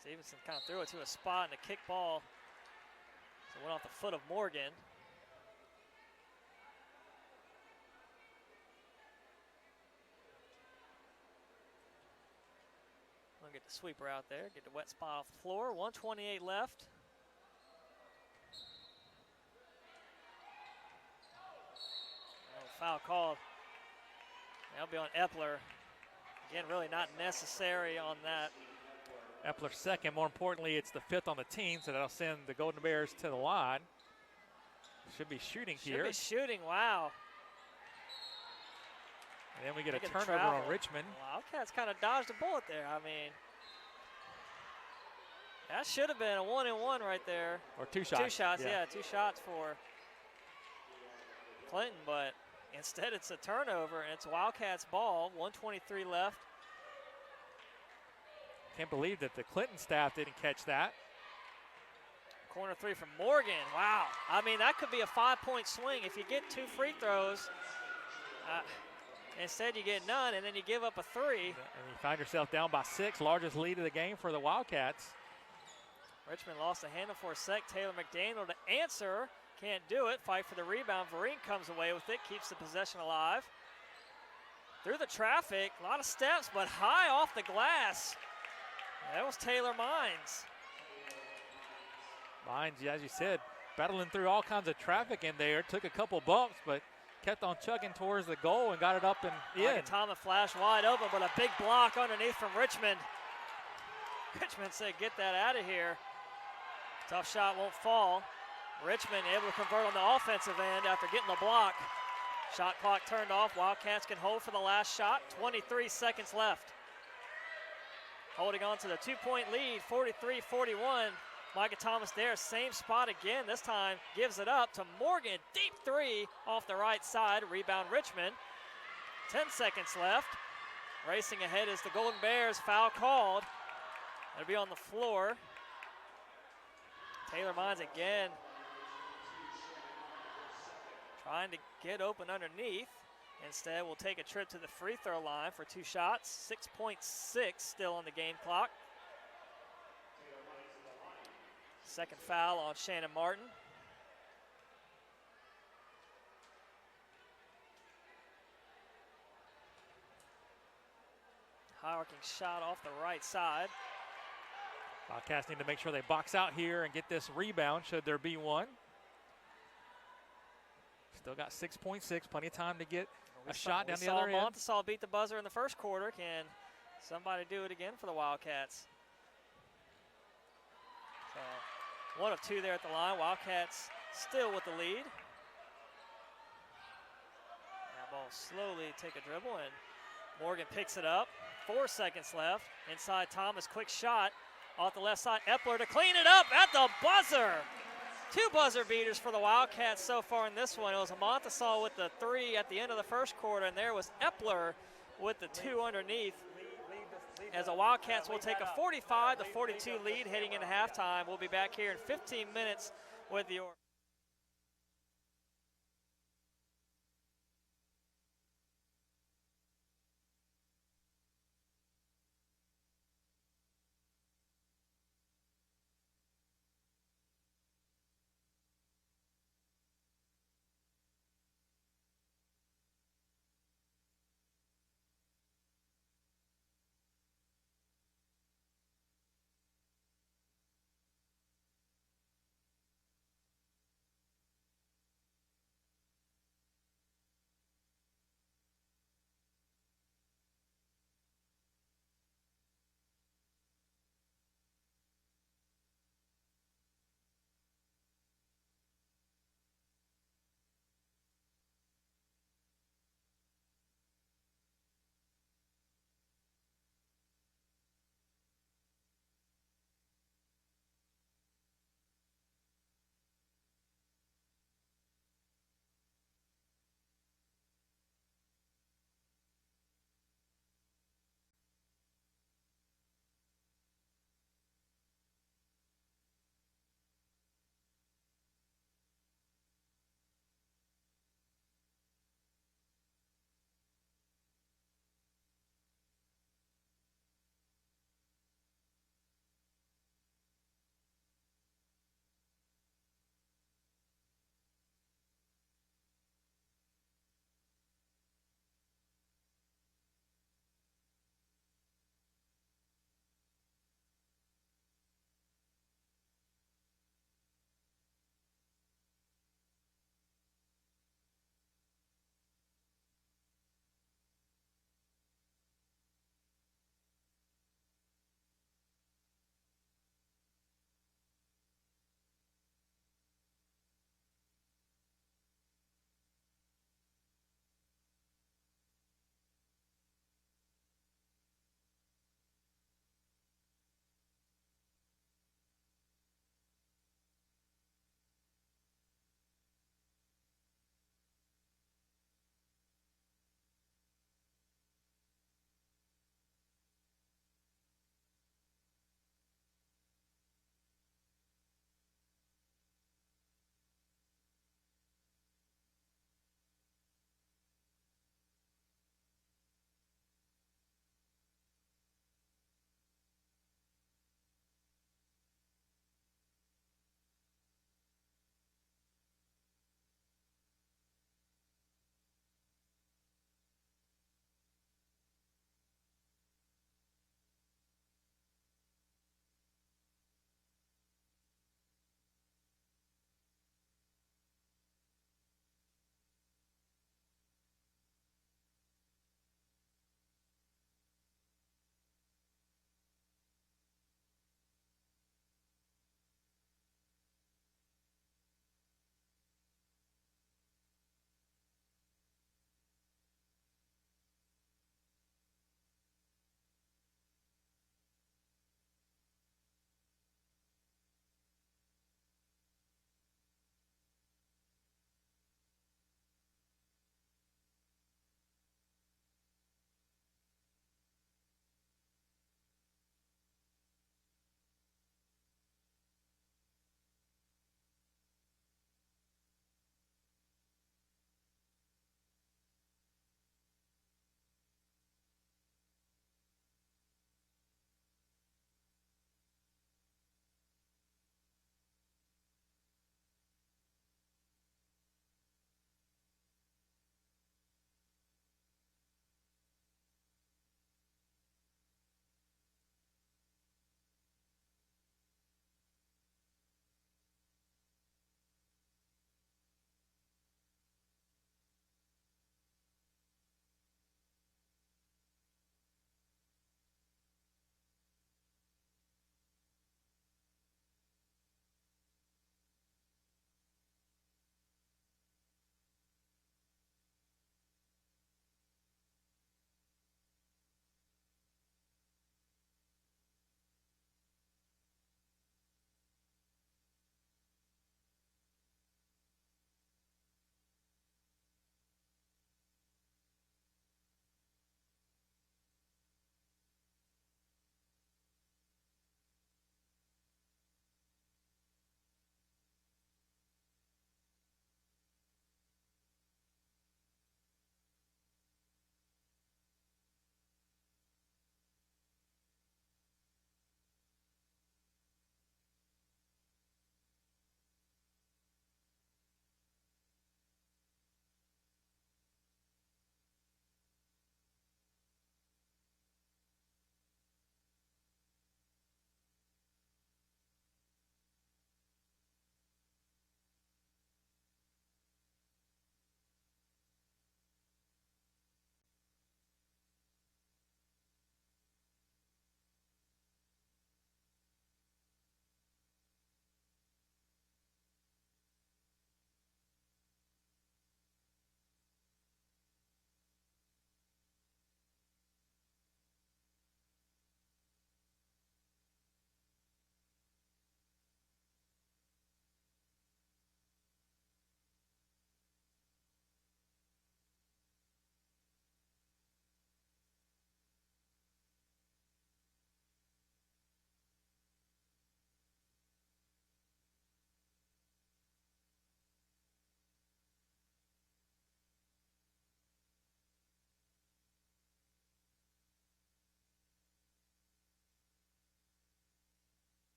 Stevenson kind of threw it to a spot and a kick ball. So it went off the foot of Morgan. We'll get the sweeper out there, get the wet spot off the floor. 1:28 left. Oh, foul called. That'll be on Epler. Again, really not necessary on that. Epler second. More importantly, it's the 5th on the team, so that'll send the Golden Bears to the line. Should be shooting here. Should be shooting, wow. And then we get a Making turnover travel. on Richmond. Wildcats kind of dodged a bullet there. I mean, that should have been a 1-and-1 right there. Or 2 shots. 2 shots, yeah, 2 shots for Clinton, but instead it's a turnover, and it's Wildcats ball. 1:23 left. Can't believe that the Clinton staff didn't catch that. Corner 3 from Morgan. Wow. I mean, that could be a 5-point swing if you get 2 free throws. Instead, you get none, and then you give up a 3. And you find yourself down by 6, largest lead of the game for the Wildcats. Richmond lost the handle for a sec. Taylor McDaniel to answer. Can't do it. Fight for the rebound. Vereen comes away with it. Keeps the possession alive. Through the traffic. A lot of steps, but high off the glass. That was Taylor Mines. Mines, as you said, battling through all kinds of traffic in there. Took a couple bumps, but kept on chugging towards the goal and got it up and in. Thomas flash wide open, but a big block underneath from Richmond. Richmond said, get that out of here. Tough shot won't fall. Richmond able to convert on the offensive end after getting the block. Shot clock turned off. Wildcats can hold for the last shot. 23 seconds left. Holding on to the 2-point lead, 43-41. Micah Thomas there, same spot again. This time gives it up to Morgan. Deep 3 off the right side. Rebound Richmond. 10 seconds left. Racing ahead is the Golden Bears. Foul called. It'll be on the floor. Taylor Mines again. Trying to get open underneath. Instead, we'll take a trip to the free throw line for 2 shots. 6.6 still on the game clock. Second foul on Shannon Martin. High arcing shot off the right side. Wildcats need to make sure they box out here and get this rebound, should there be one. Still got 6.6, plenty of time to get a shot down the other end. Montesaw beat the buzzer in the first quarter. Can somebody do it again for the Wildcats? So 1 of 2 there at the line. Wildcats still with the lead. That ball slowly take a dribble, and Morgan picks it up. 4 seconds left. Inside Thomas, quick shot off the left side. Epler to clean it up at the buzzer. 2 buzzer beaters for the Wildcats so far in this one. It was Montesaw with the 3 at the end of the first quarter, and there was Epler with the 2 underneath. As the Wildcats will take a 45-42 lead heading into halftime. We'll be back here in 15 minutes with your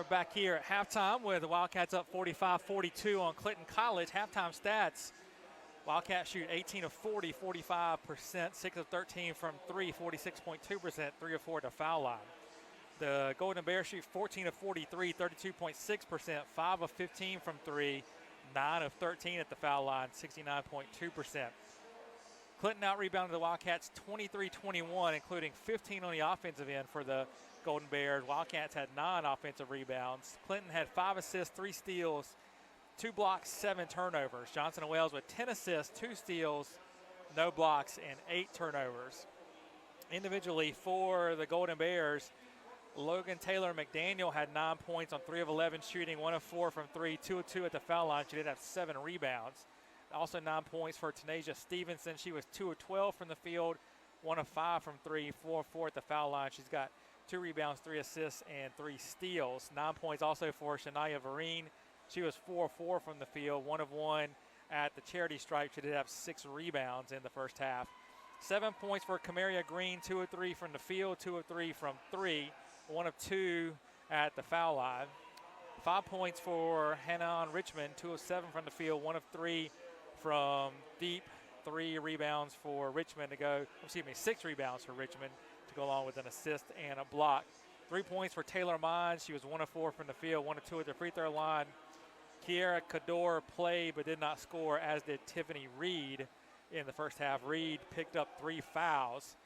back here at halftime with the Wildcats up 45-42 on Clinton College. Halftime stats: Wildcats shoot 18 of 40, 45%, 6 of 13 from 3, 46.2%, 3 of 4 at the foul line. The Golden Bears shoot 14 of 43, 32.6%, 5 of 15 from 3, 9 of 13 at the foul line, 69.2%. Clinton out-rebounded the Wildcats 23-21, including 15 on the offensive end for the Golden Bears. Wildcats had 9 offensive rebounds. Clinton had 5 assists, 3 steals, 2 blocks, 7 turnovers. Johnson & Wales with 10 assists, 2 steals, no blocks, and 8 turnovers. Individually for the Golden Bears, Logan Taylor McDaniel had 9 points on 3 of 11 shooting, 1 of 4 from 3, 2 of 2 at the foul line. She did have 7 rebounds. Also 9 points for Tanasia Stevenson. She was 2 of 12 from the field, 1 of 5 from 3, 4 of 4 at the foul line. She's got 2 rebounds, 3 assists, and 3 steals. 9 points also for Shania Vereen. She was 4 of 4 from the field, 1 of 1 at the charity stripe. She did have 6 rebounds in the first half. 7 points for Camaria Green, 2 of 3 from the field, 2 of 3 from 3, 1 of 2 at the foul line. 5 points for Hanan Richmond, 2 of 7 from the field, 1 of 3 from deep. 3 rebounds for Richmond to go, 6 rebounds for Richmond to go along with an assist and a block. 3 points for Taylor Mines. She was 1 of 4 from the field, 1 of 2 at the free throw line. Kiera Cador played but did not score, as did Tiffany Reed in the first half. Reed picked up 3 fouls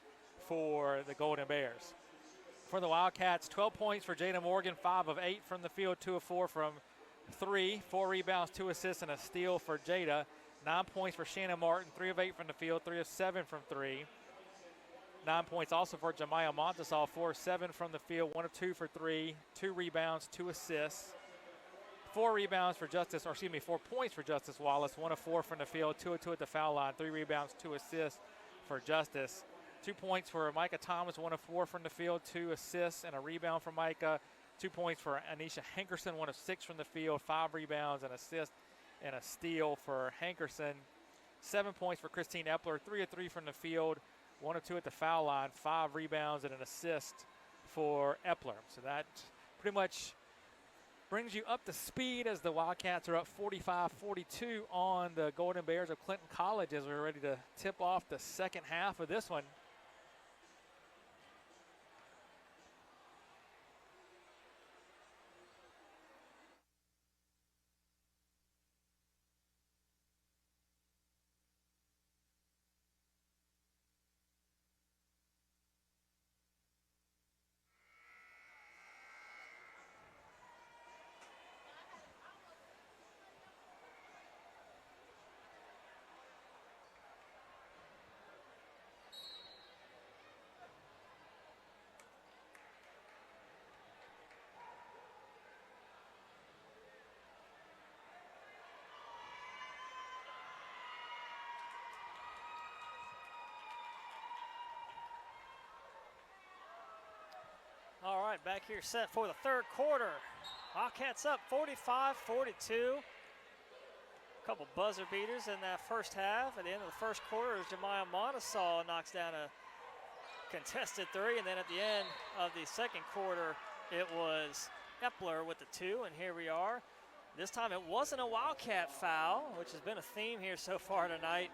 for the Golden Bears. For the Wildcats, 12 points for Jada Morgan, 5 of 8 from the field, 2 of 4 from 3, 4 rebounds, 2 assists, and a steal for Jada. 9 points for Shannon Martin, 3 of 8 from the field, 3 of 7 from 3. 9 points also for Jemiah Montasol, 4 of 7 from the field, 1 of 2 for 3, 2 rebounds, 2 assists. 4 points for Justice Wallace, 1 of 4 from the field, 2 of 2 at the foul line, 3 rebounds, 2 assists for Justice. 2 points for Micah Thomas, 1 of 4 from the field, 2 assists and a rebound for Micah. 2 points for Anisha Hankerson, 1 of 6 from the field, 5 rebounds, an assist and a steal for Hankerson. 7 points for Christine Epler, 3 of 3 from the field, 1 of 2 at the foul line, 5 rebounds and an assist for Epler. So that pretty much brings you up to speed as the Wildcats are up 45-42 on the Golden Bears of Clinton College as we're ready to tip off the second half of this one. All right, back here set for the third quarter. Wildcats up 45-42. A couple buzzer beaters in that first half. At the end of the first quarter, Jemiah Montasol knocks down a contested 3, and then at the end of the second quarter, it was Epler with the 2, and here we are. This time it wasn't a Wildcat foul, which has been a theme here so far tonight.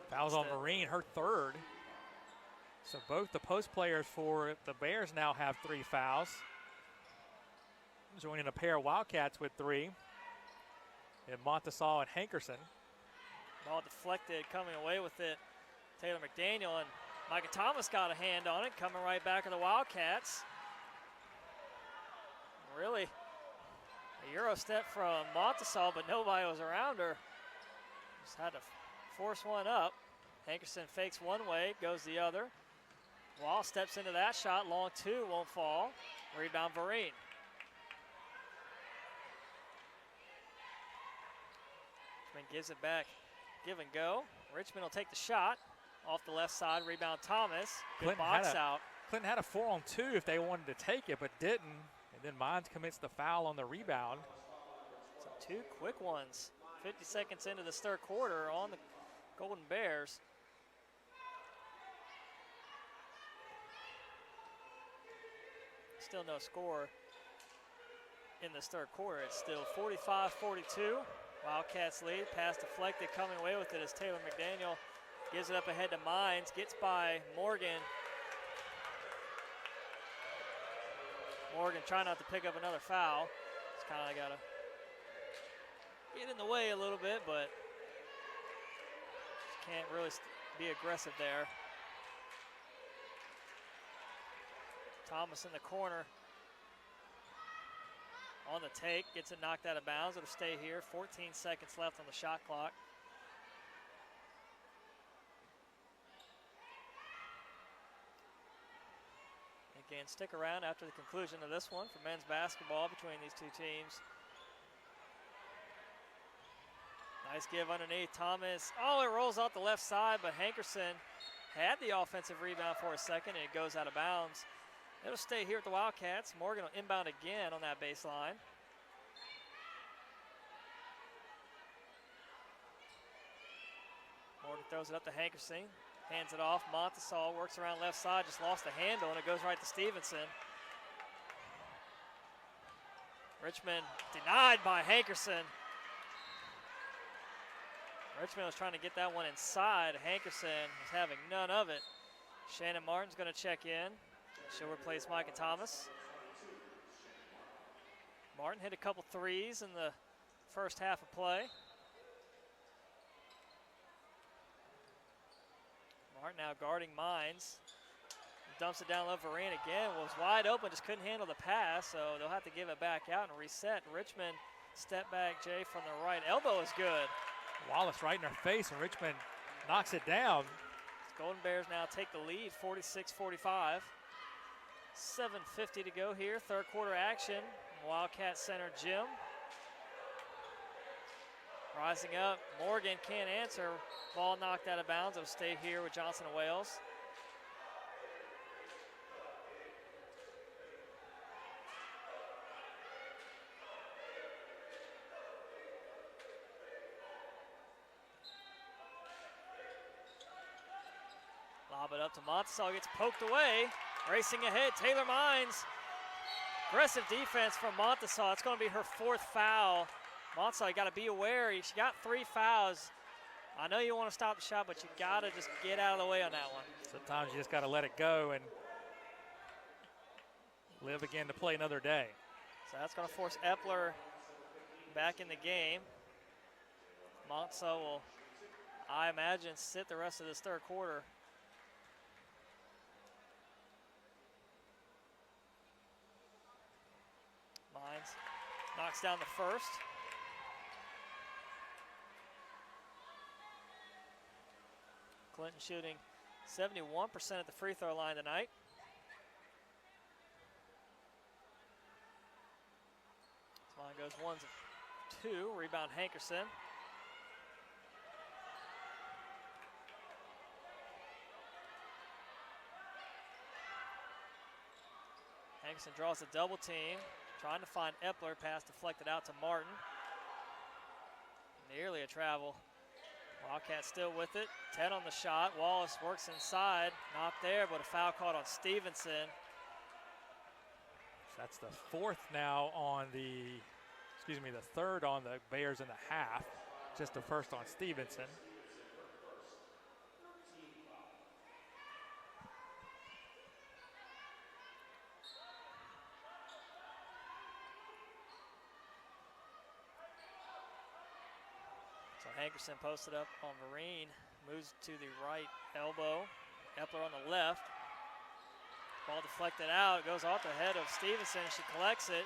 Fouls on Marine, her third. So both the post players for the Bears now have 3 fouls. Joining a pair of Wildcats with 3. And Montasol and Hankerson. Ball deflected, coming away with it. Taylor McDaniel, and Micah Thomas got a hand on it, coming right back to the Wildcats. Really a Euro step from Montasol, but nobody was around her. Just had to force one up. Hankerson fakes one way, goes the other. Wall steps into that shot, long 2, won't fall. Rebound Vereen. Richmond gives it back, give and go. Richmond will take the shot off the left side, rebound Thomas. Good box out. Clinton had a 4-on-2 if they wanted to take it, but didn't. And then Mines commits the foul on the rebound. So 2 quick ones. 50 seconds into this third quarter on the Golden Bears. Still no score in this third quarter. It's still 45-42. Wildcats lead. Pass deflected. Coming away with it is Taylor McDaniel. Gives it up ahead to Mines. Gets by Morgan. Morgan trying not to pick up another foul. Just kind of got to get in the way a little bit, but can't really be aggressive there. Thomas in the corner. On the take, gets it knocked out of bounds. It'll stay here. 14 seconds left on the shot clock. Again, stick around after the conclusion of this one for men's basketball between these two teams. Nice give underneath. Thomas, oh, it rolls out the left side, but Hankerson had the offensive rebound for a second, and it goes out of bounds. It'll stay here at the Wildcats. Morgan will inbound again on that baseline. Morgan throws it up to Hankerson. Hands it off. Montesal works around left side, just lost the handle, and it goes right to Stevenson. Richmond denied by Hankerson. Richmond was trying to get that one inside. Hankerson was having none of it. Shannon Martin's going to check in. She'll replace Micah Thomas. Martin hit a couple threes in the first half of play. Martin now guarding Mines. Dumps it down low. Vereen again was wide open, just couldn't handle the pass, so they'll have to give it back out and reset. Richmond step back, Jay, from the right. Elbow is good. Wallace right in her face, and Richmond knocks it down. Golden Bears now take the lead, 46-45. 7:50 to go here, third quarter action. Wildcat Center gym. Rising up, Morgan can't answer. Ball knocked out of bounds. It'll stay here with Johnson and Wales. Lob it up to Montesal, gets poked away. Racing ahead, Taylor Mines. Aggressive defense from Montesal. It's going to be her fourth foul. Montesal, you got to be aware. She got 3 fouls. I know you want to stop the shot, but you got to just get out of the way on that one. Sometimes you just got to let it go and live again to play another day. So that's going to force Epler back in the game. Montesal will, I imagine, sit the rest of this third quarter. Mines knocks down the first. Clinton shooting 71% at the free throw line tonight. This line goes 1-2. Rebound Hankerson. Hankerson draws a double team. Trying to find Epler. Pass deflected out to Martin. Nearly a travel. Wildcats still with it. 10 on the shot. Wallace works inside. Not there, but a foul called on Stevenson. That's the fourth now on the third on the Bears in the half. Just the first on Stevenson. Hankerson posted up on Vereen, moves to the right elbow. Epler on the left. Ball deflected out, goes off the head of Stevenson. She collects it.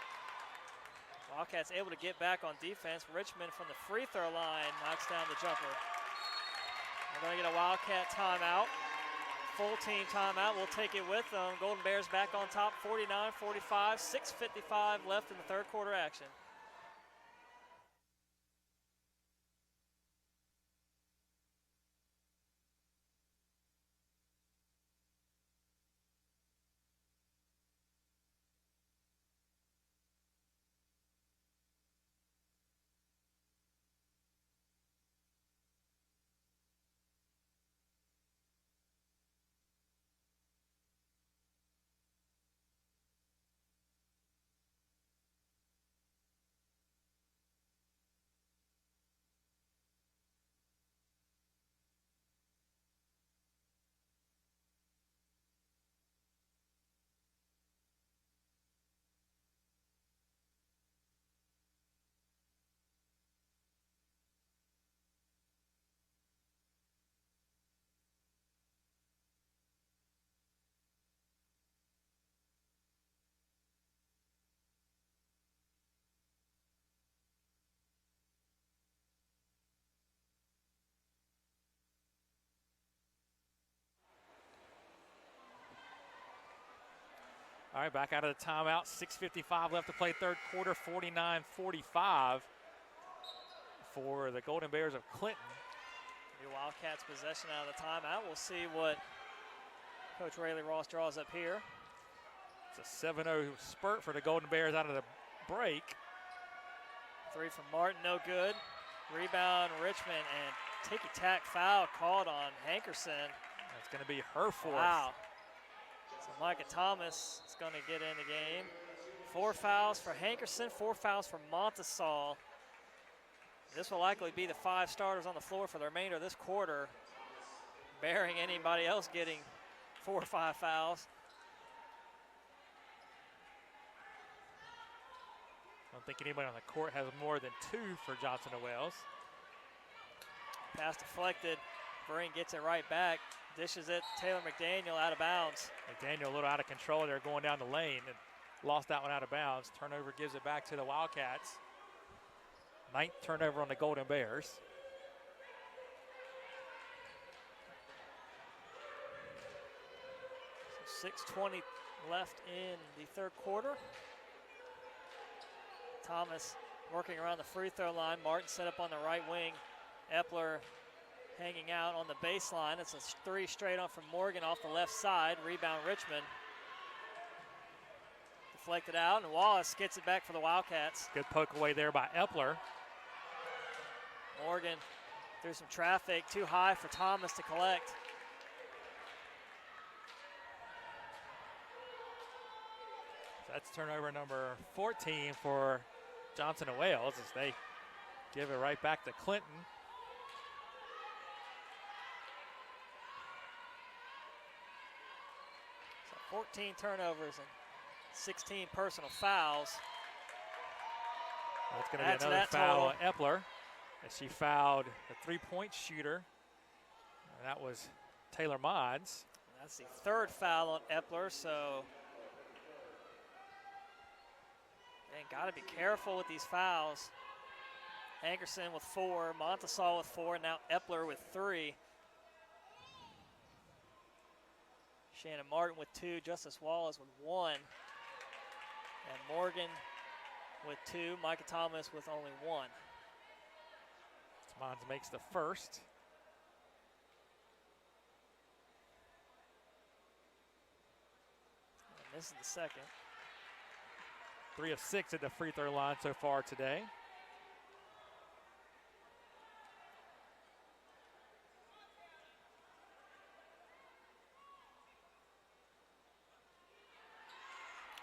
Wildcats able to get back on defense. Richmond from the free throw line knocks down the jumper. We're going to get a Wildcat timeout. Full team timeout. We'll take it with them. Golden Bears back on top, 49-45. 6:55 left in the third quarter action. All right, back out of the timeout. 6:55 left to play third quarter, 49-45 for the Golden Bears of Clinton. New Wildcats possession out of the timeout. We'll see what Coach Rayleigh Ross draws up here. It's a 7-0 spurt for the Golden Bears out of the break. 3 from Martin, no good. Rebound, Richmond, and ticky-tack foul called on Hankerson. That's going to be her fourth. Wow. So Micah Thomas is going to get in the game. 4 fouls for Hankerson, 4 fouls for Montesal. This will likely be the 5 starters on the floor for the remainder of this quarter, bearing anybody else getting 4 or 5 fouls. I don't think anybody on the court has more than 2 for Johnson & Wales. Pass deflected. Vereen gets it right back. Dishes it. Taylor McDaniel out of bounds. McDaniel a little out of control there going down the lane and lost that one out of bounds. Turnover gives it back to the Wildcats. 9th turnover on the Golden Bears. So 6:20 left in the third quarter. Thomas working around the free throw line. Martin set up on the right wing. Epler hanging out on the baseline. It's a 3 straight on from Morgan off the left side. Rebound Richmond. Deflected out, and Wallace gets it back for the Wildcats. Good poke away there by Epler. Morgan through some traffic. Too high for Thomas to collect. That's turnover number 14 for Johnson & Wales as they give it right back to Clinton. So 14 turnovers and 16 personal fouls. That's going to be another foul on Epler as she fouled the 3-point shooter. And that was Taylor Mods. That's the 3rd foul on Epler, so got to be careful with these fouls. Hankerson with 4, Montesal with 4, and now Epler with 3. Shannon Martin with 2, Justice Wallace with 1, and Morgan with 2, Micah Thomas with only 1. Mons makes the first. And this is the second. 3 of 6 at the free throw line so far today.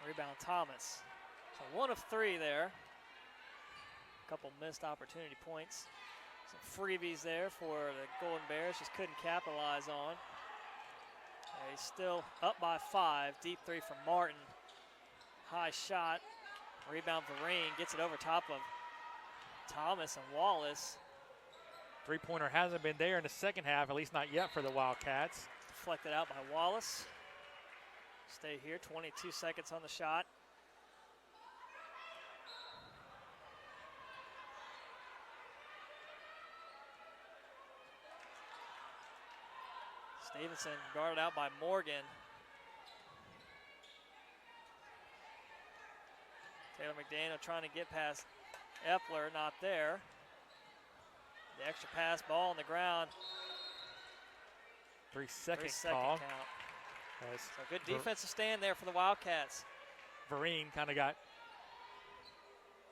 Rebound Thomas. So 1 of 3 there. A couple missed opportunity points. Some freebies there for the Golden Bears, just couldn't capitalize on. He's still up by 5. Deep 3 from Martin. High shot. Rebound Vereen gets it over top of Thomas and Wallace. 3-pointer hasn't been there in the second half, at least not yet for the Wildcats. Deflected out by Wallace. Stay here, 22 seconds on the shot. Stevenson guarded out by Morgan. Taylor McDaniel trying to get past Epler, not there. The extra pass, ball on the ground. 3-second call. count. So good defensive stand there for the Wildcats. Vereen kind of got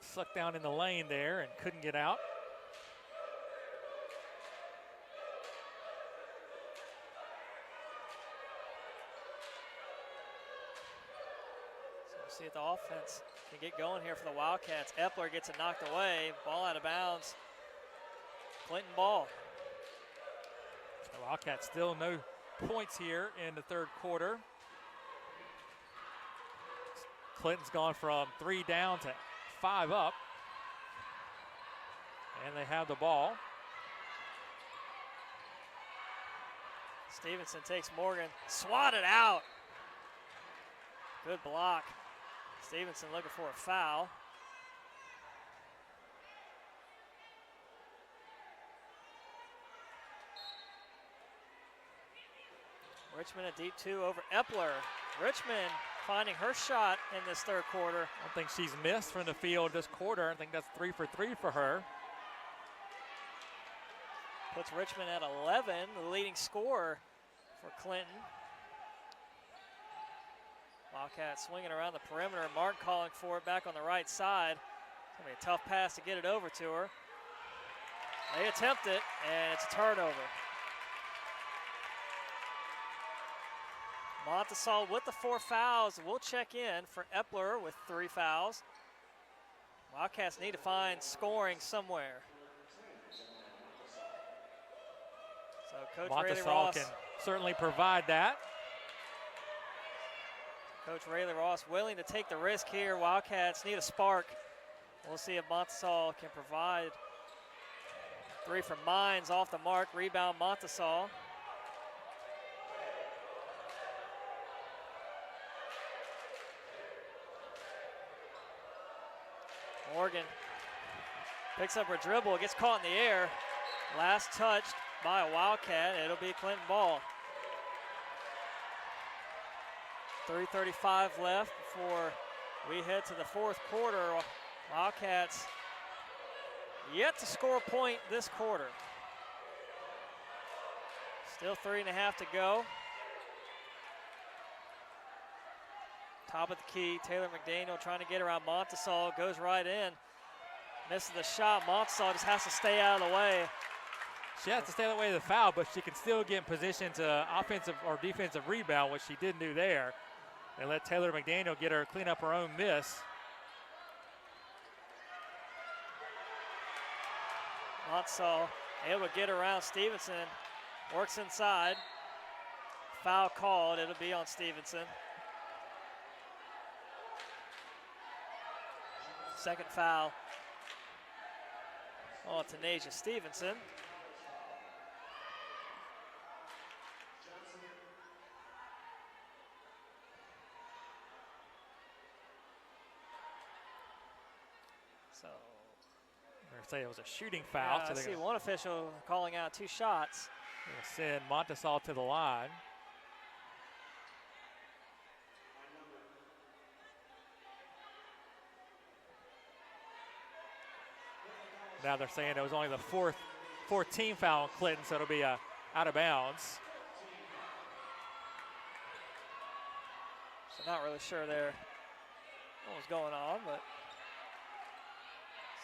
sucked down in the lane there and couldn't get out. So we'll see if the offense can get going here for the Wildcats. Epler gets it knocked away. Ball out of bounds. Clinton ball. The Wildcats still no points here in the third quarter. Clinton's gone from 3 down to 5 up. And they have the ball. Stevenson takes Morgan, swatted out. Good block. Stevenson looking for a foul. Richmond a deep 2 over Epler. Richmond finding her shot in this third quarter. I don't think she's missed from the field this quarter. I think that's 3 for 3 for her. Puts Richmond at 11, the leading scorer for Clinton. Wildcat swinging around the perimeter. Martin calling for it back on the right side. It's going to be a tough pass to get it over to her. They attempt it, and it's a turnover. Montesol with the 4 fouls. We'll check in for Epler with 3 fouls. Wildcats need to find scoring somewhere. So Coach Rayleigh Ross can certainly provide that. Coach Rayleigh Ross willing to take the risk here. Wildcats need a spark. We'll see if Montesol can provide. 3 from Mines off the mark. Rebound Montesol. Morgan picks up her dribble, gets caught in the air. Last touched by a Wildcat. It'll be Clinton ball. 3:35 left before we head to the fourth quarter. Wildcats yet to score a point this quarter. Still 3.5 to go. Top of the key, Taylor McDaniel trying to get around Montesol, goes right in. Misses the shot. Montesol just has to stay out of the way. She has to stay out of the way of the foul, but she can still get in position to offensive or defensive rebound, which she didn't do there. And let Taylor McDaniel get her, clean up her own miss. Montesol able to get around Stevenson. Works inside. Foul called. It'll be on Stevenson. Second foul on Tanasia Stevenson. So They're saying it was a shooting foul. I see one official calling out 2 shots. They'll send Montesol to the line. Now they're saying it was only the 4th team foul on Clinton, so it'll be out of bounds. So not really sure there what was going on, but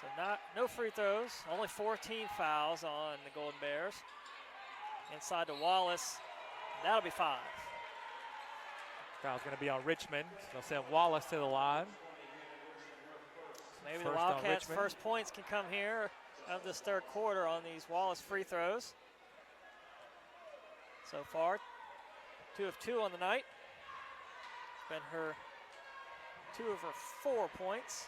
so no free throws, only 14 fouls on the Golden Bears. Inside to Wallace, that'll be 5. Foul's going to be on Richmond. So they'll send Wallace to the line. Maybe the Wildcats' first points can come here of this third quarter on these Wallace free throws. So far, 2 of 2 on the night. Been her 2 of her 4 points.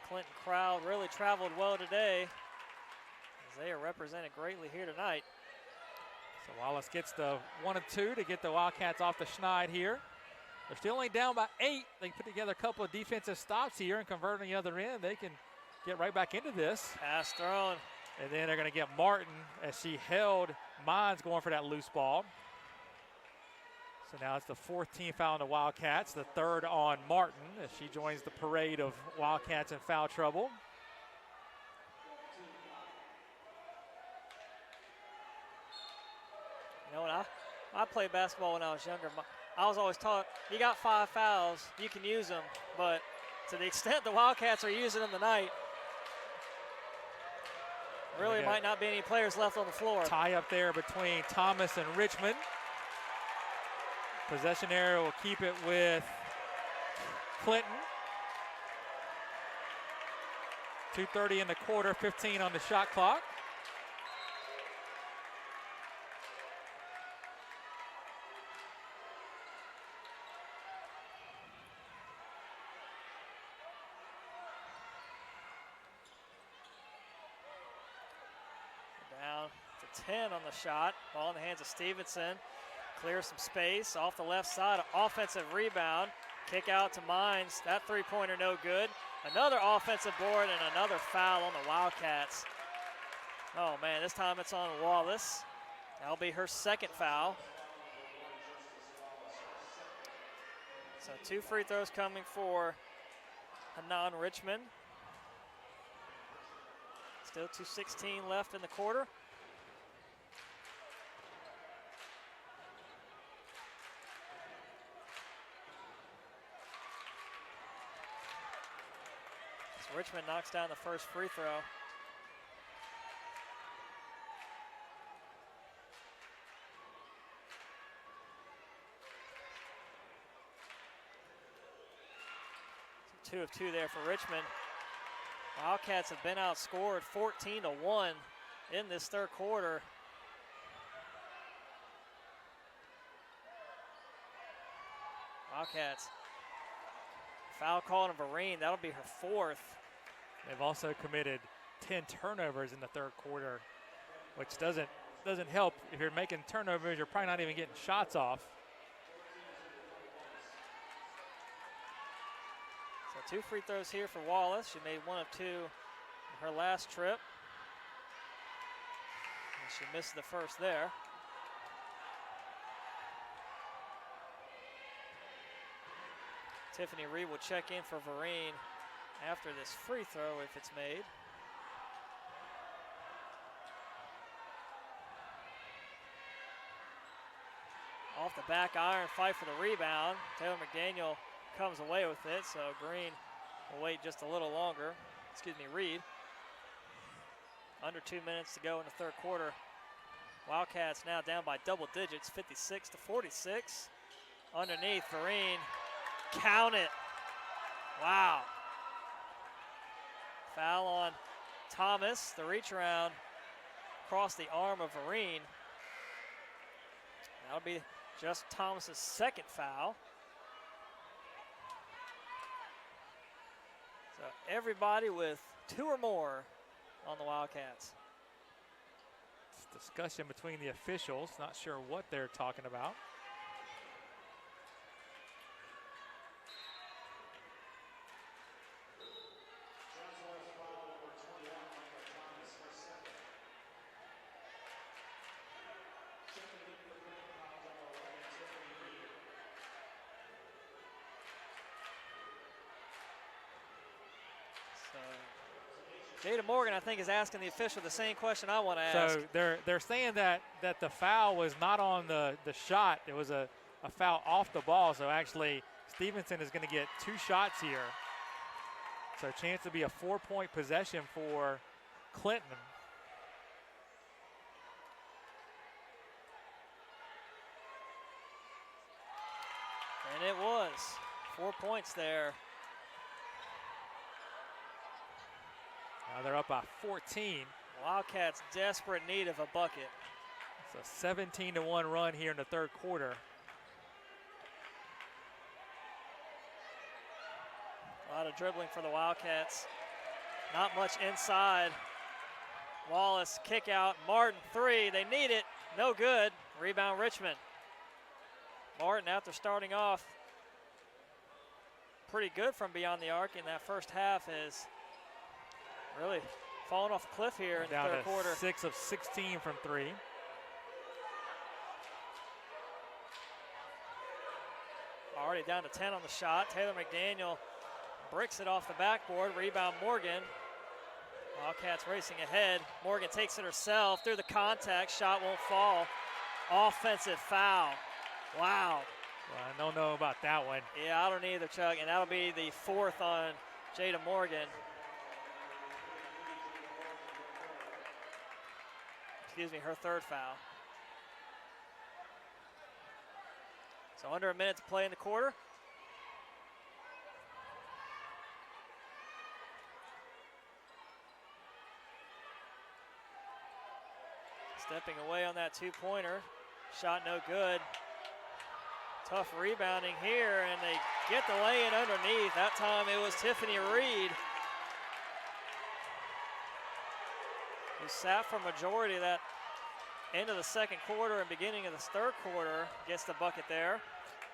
Clinton crowd really traveled well today as they are represented greatly here tonight. So Wallace gets the 1 and 2 to get the Wildcats off the schneid here. They're still only down by 8. They put together a couple of defensive stops here and convert on the other end. They can get right back into this. Pass thrown. And then they're going to get Martin as she held Mines going for that loose ball. So now it's the 4th team foul on the Wildcats, the 3rd on Martin as she joins the parade of Wildcats in foul trouble. You know, when I played basketball when I was younger, I was always taught, you got 5 fouls, you can use them, but to the extent the Wildcats are using them tonight, really might not be any players left on the floor. Tie up there between Thomas and Richmond. Possession area will keep it with Clinton. 2:30 in the quarter, 15 on the shot clock. Down to 10 on the shot. Ball in the hands of Stevenson. Clears some space off the left side. Offensive rebound. Kick out to Mines. That three-pointer no good. Another offensive board and another foul on the Wildcats. Oh, man, this time it's on Wallace. That'll be her second foul. So 2 free throws coming for Hanan Richmond. Still 2:16 left in the quarter. So Richmond knocks down the first free throw. So 2 of 2 there for Richmond. Wildcats have been outscored 14-1 in this third quarter. Wildcats. Foul call on Vereen. That'll be her 4th. They've also committed 10 turnovers in the third quarter, which doesn't help. If you're making turnovers, you're probably not even getting shots off. So 2 free throws here for Wallace. She made 1 of 2 in her last trip. And she missed the first there. Tiffany Reed will check in for Vereen after this free throw if it's made. Off the back iron, fight for the rebound. Taylor McDaniel comes away with it, so Green will wait just a little longer. Reed. Under 2 minutes to go in the third quarter. Wildcats now down by double digits, 56-46. Underneath, Vereen. Count it. Wow. Foul on Thomas. The reach around across the arm of Vereen. That'll be just Thomas's second foul. So everybody with 2 or more on the Wildcats. It's discussion between the officials. Not sure what they're talking about. Jada Morgan, I think, is asking the official the same question I want to ask. So they're saying that the foul was not on the shot. It was a foul off the ball. So actually, Stevenson is going to get 2 shots here. So chance to be a 4-point possession for Clinton. And it was 4 points there. Now they're up by 14. Wildcats desperate need of a bucket. It's a 17-1 run here in the third quarter. A lot of dribbling for the Wildcats. Not much inside. Wallace kick out. Martin 3. They need it. No good. Rebound Richmond. Martin, after starting off pretty good from beyond the arc in that first half, is really falling off a cliff here in the third quarter. 6 of 16 from 3. Already down to 10 on the shot. Taylor McDaniel bricks it off the backboard. Rebound Morgan. Wildcats racing ahead. Morgan takes it herself through the contact. Shot won't fall. Offensive foul. Wow. Well, I don't know about that one. Yeah, I don't either, Chuck. And that'll be the 4th on Jada Morgan. Excuse me, her 3rd foul. So under a minute to play in the quarter. Stepping away on that 2-pointer. Shot no good. Tough rebounding here, and they get the lay-in underneath. That time it was Tiffany Reed, who sat for majority of that end of the second quarter and beginning of this third quarter, gets the bucket there.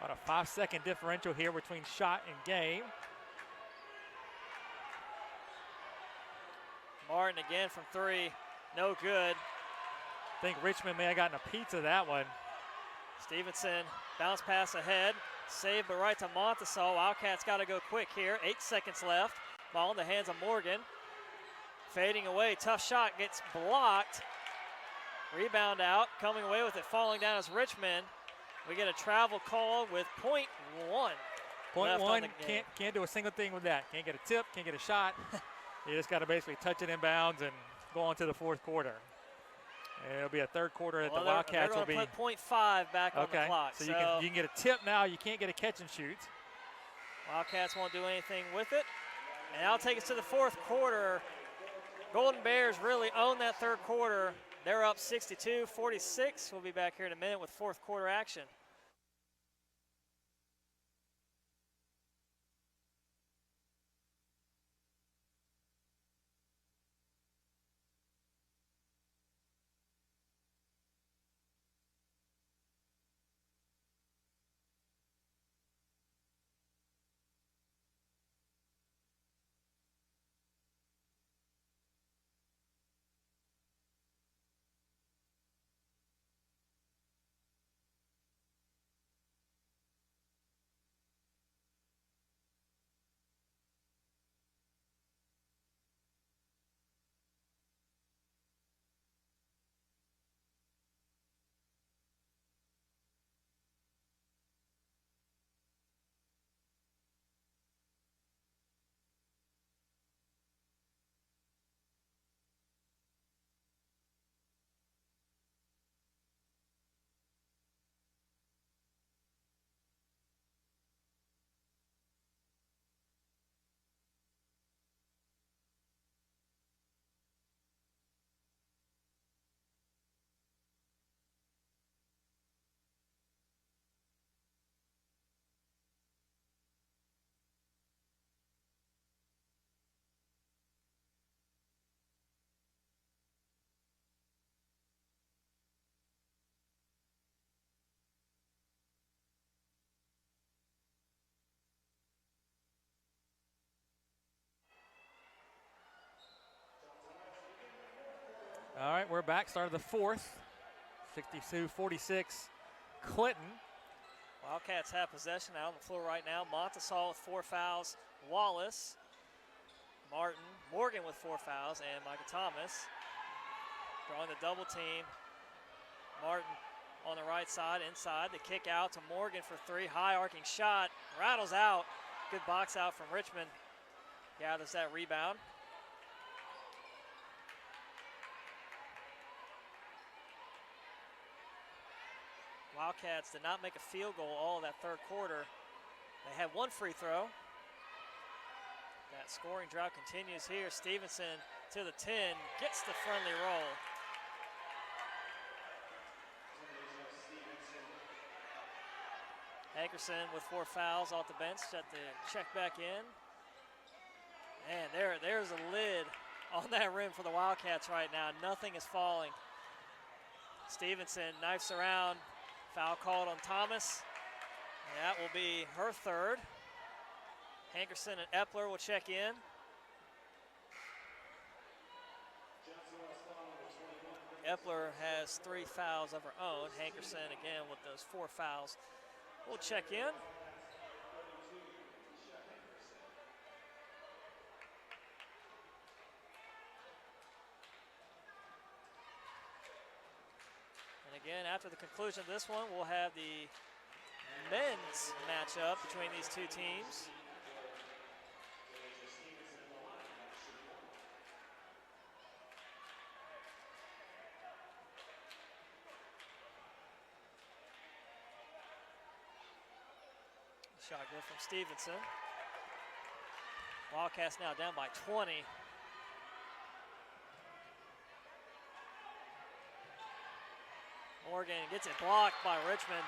About a 5-second differential here between shot and game. Martin again from 3, no good. I think Richmond may have gotten a pizza that one. Stevenson, bounce pass ahead, save but right to Montesol. Wildcats got to go quick here. 8 seconds left. Ball in the hands of Morgan. Fading away, tough shot, gets blocked. Rebound out, coming away with it, falling down is Richmond. We get a travel call with .1. .1, can't do a single thing with that. Can't get a tip, can't get a shot. You just got to basically touch it in bounds and go on to the fourth quarter. It'll be a third quarter that the Wildcats will be. They're going to put .5 back on the clock. So you can get a tip now. You can't get a catch and shoot. Wildcats won't do anything with it. And that'll take us to the fourth quarter. Golden Bears really own that third quarter. They're up 62-46. We'll be back here in a minute with fourth quarter action. All right, we're back. Start of the fourth. 62-46, Clinton. Wildcats have possession out on the floor right now. Montesol with 4 fouls. Wallace, Martin, Morgan with 4 fouls, and Micah Thomas drawing the double team. Martin on the right side, inside. The kick out to Morgan for 3. High arcing shot. Rattles out. Good box out from Richmond. Gathers that rebound. Wildcats did not make a field goal all of that third quarter. They had 1 free throw. That scoring drought continues here. Stevenson to the 10, gets the friendly roll. Hankerson with 4 fouls off the bench, set the check back in. And there's a lid on that rim for the Wildcats right now. Nothing is falling. Stevenson knifes around. Foul called on Thomas. And that will be her 3rd. Hankerson and Epler will check in. Epler has 3 fouls of her own. Hankerson again with those 4 fouls. We'll check in. And again, after the conclusion of this one, we'll have the men's matchup between these two teams. Shot good from Stevenson. Wildcats now down by 20. Morgan gets it blocked by Richmond.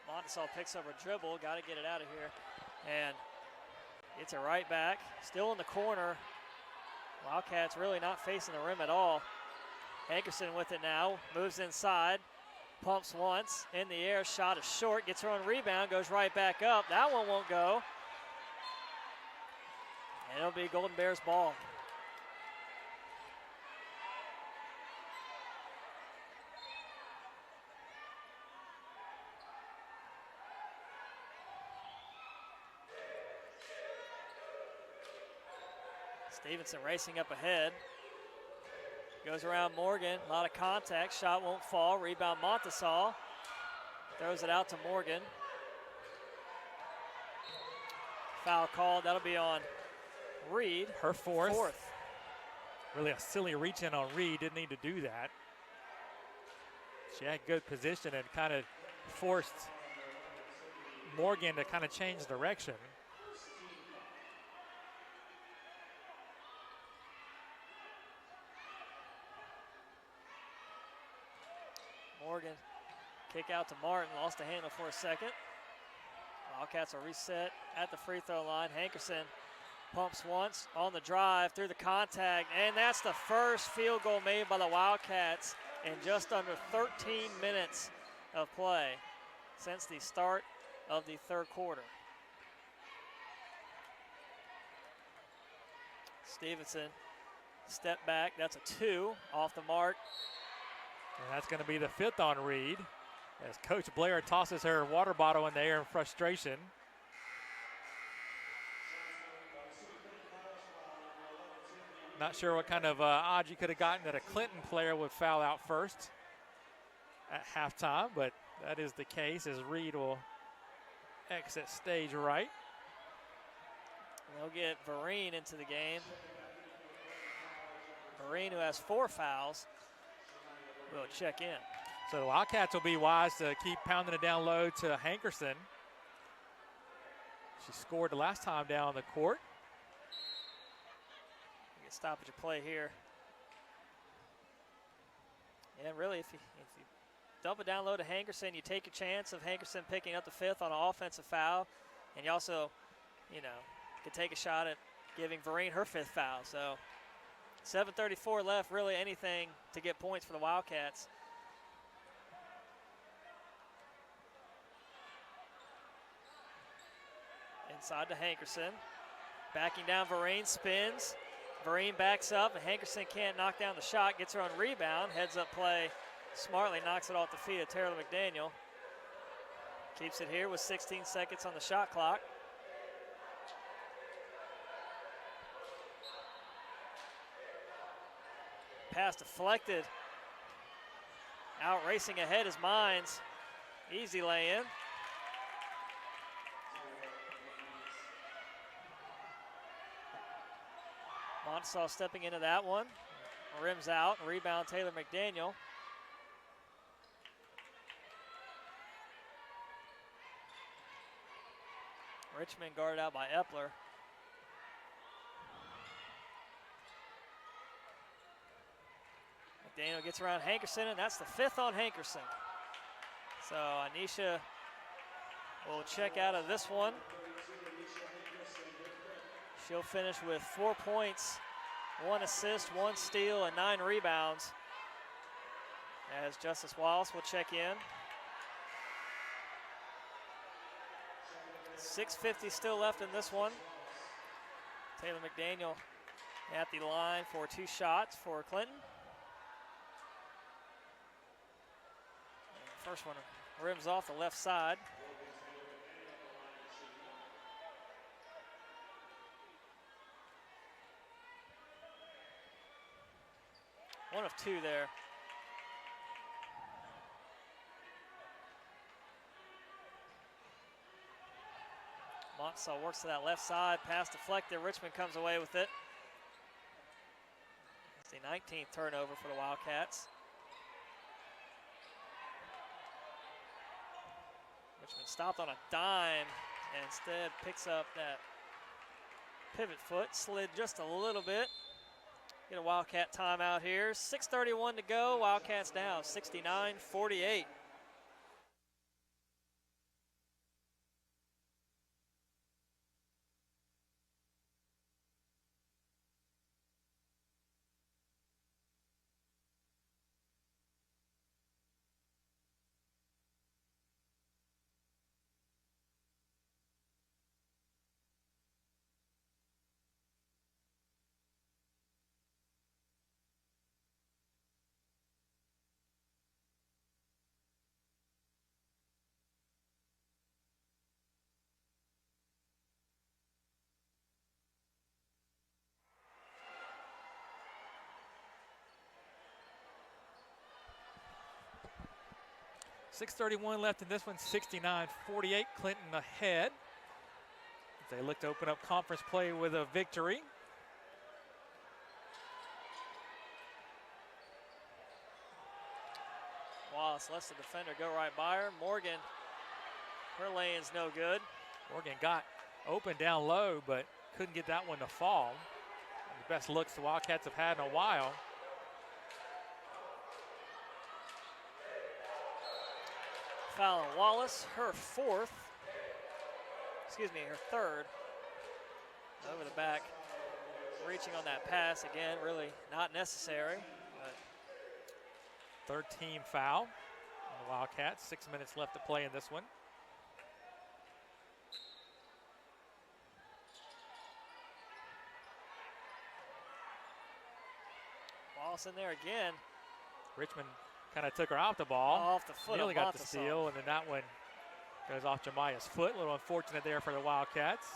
Montesol picks up a dribble, got to get it out of here. And Gets it right back. Still in the corner. Wildcats really not facing the rim at all. Hankerson with it now. Moves inside. Pumps once. In the air. Shot is short. Gets her own rebound. Goes right back up. That one won't go. And it'll be Golden Bears ball. Stevenson racing up ahead. Goes around Morgan. A lot of contact. Shot won't fall. Rebound Montasol. Throws it out to Morgan. Foul called. That'll be on Reed. Her fourth. Really a silly reach in on Reed. Didn't need to do that. She had good position and kind of forced Morgan to kind of change direction. Morgan, kick out to Martin, lost the handle for a second. Wildcats are reset at the free throw line. Hankerson pumps once on the drive through the contact, and that's the first field goal made by the Wildcats in just under 13 minutes of play since the start of the third quarter. Stevenson, step back, that's a 2 off the mark. And that's going to be the 5th on Reed as Coach Blair tosses her water bottle in the air in frustration. Not sure what kind of odds you could have gotten that a Clinton player would foul out first at halftime, but that is the case as Reed will exit stage right. They'll get Vereen into the game. Vereen, who has 4 fouls, will check in. So the Wildcats will be wise to keep pounding it down low to Hankerson. She scored the last time down the court. You get stoppage of play here. And really, if you dump it down low to Hankerson, you take your chance of Hankerson picking up the 5th on an offensive foul. And you also, could take a shot at giving Vereen her 5th foul. So 7:34 left, really anything to get points for the Wildcats. Inside to Hankerson. Backing down Vereen, spins. Vereen backs up, and Hankerson can't knock down the shot. Gets her on rebound, heads up play. Smartly knocks it off the feet of Taylor McDaniel. Keeps it here with 16 seconds on the shot clock. Pass deflected. Out racing ahead is Mines. Easy lay-in. Montasol stepping into that one. Rims out. Rebound Taylor McDaniel. Richmond guarded out by Epler. McDaniel gets around Hankerson, and that's the 5th on Hankerson. So Anisha will check out of this one. She'll finish with 4 points, 1 assist, 1 steal, and 9 rebounds. As Justice Wallace will check in. 6:50 still left in this one. Taylor McDaniel at the line for 2 shots for Clinton. First one rims off the left side. One of 2 there. Montasol works to that left side. Pass deflected. Richmond comes away with it. It's the 19th turnover for the Wildcats. Richmond stopped on a dime and instead picks up that pivot foot. Slid just a little bit. Get a Wildcat timeout here. 6:31 to go. Wildcats down 69-48. 6:31 left in this one, 69-48. Clinton ahead. They look to open up conference play with a victory. Wallace lets the defender go right by her. Morgan, her lane's no good. Morgan got open down low, but couldn't get that one to fall. One of the best looks the Wildcats have had in a while. Foul on Wallace, her third. Over the back, reaching on that pass again, really not necessary. But third team foul on the Wildcats. 6 minutes left to play in this one. Wallace in there again. Richmond kind of took her off the ball. Off the foot Nearly of got the steal, and then that one goes off Jemiah's foot. A little unfortunate there for the Wildcats.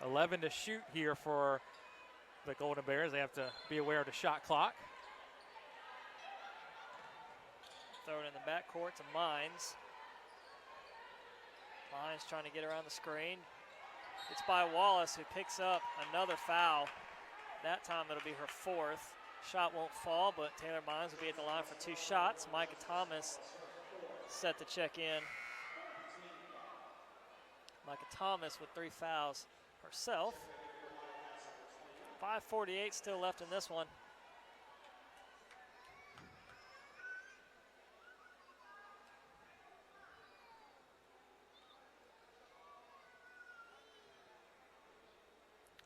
11 to shoot here for the Golden Bears. They have to be aware of the shot clock. Throw it in the backcourt to Mines. Mines trying to get around the screen. It's by Wallace, who picks up another foul. That time it'll be her fourth. Shot won't fall, but Taylor Mines will be at the line for 2 shots. Micah Thomas set to check in. Micah Thomas with 3 fouls herself. 5:48 still left in this one.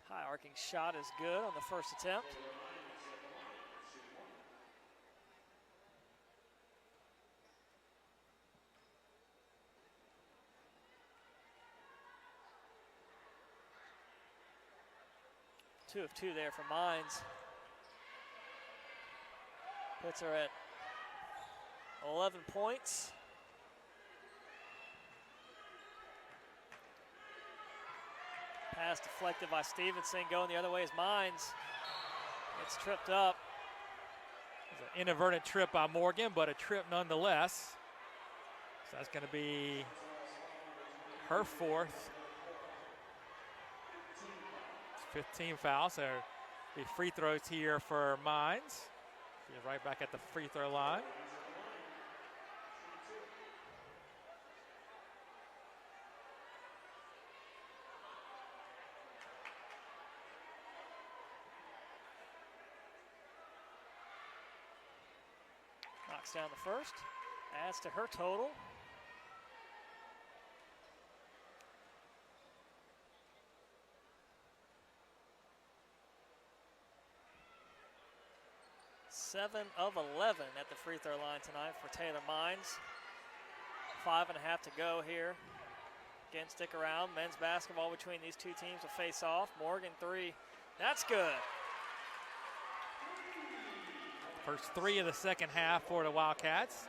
High arcing shot is good on the first attempt. Two of 2 there for Mines. Puts her at 11 points. Pass deflected by Stevenson. Going the other way is Mines. It's tripped up. It's an inadvertent trip by Morgan, but a trip nonetheless. So that's going to be her fourth. 15 fouls, so the free throws here for Mines. She's right back at the free throw line. Knocks down the first, adds to her total. Seven of 11 at the free throw line tonight for Taylor Mines. 5.5 to go here. Again, stick around. Men's basketball between these two teams will face off. Morgan 3, that's good. First 3 of the second half for the Wildcats.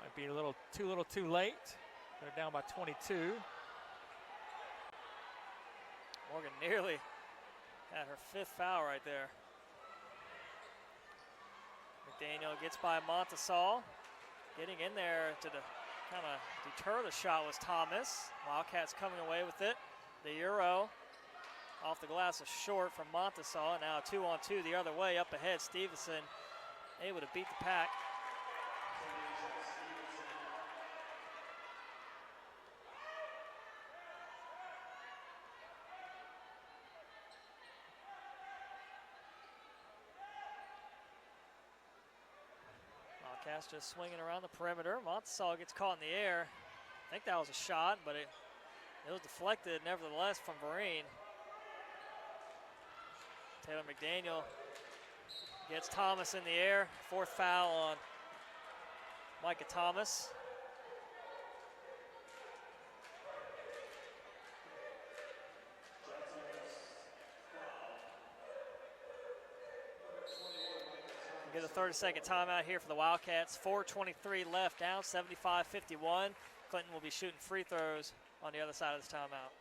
Might be a little too late. They're down by 22. Morgan nearly had her 5th foul right there. McDaniel gets by Montesal. Getting in there to kind of deter the shot was Thomas. Wildcats coming away with it. The Euro off the glass is short from Montesal. Now 2-on-2 the other way. Up ahead, Stevenson able to beat the pack. Wildcats just swinging around the perimeter. Montesal gets caught in the air. I think that was a shot, but it was deflected nevertheless from Vereen. Taylor McDaniel gets Thomas in the air. 4th foul on Micah Thomas. Get a 30-second timeout here for the Wildcats. 4:23 left, down 75-51. Clinton will be shooting free throws on the other side of this timeout.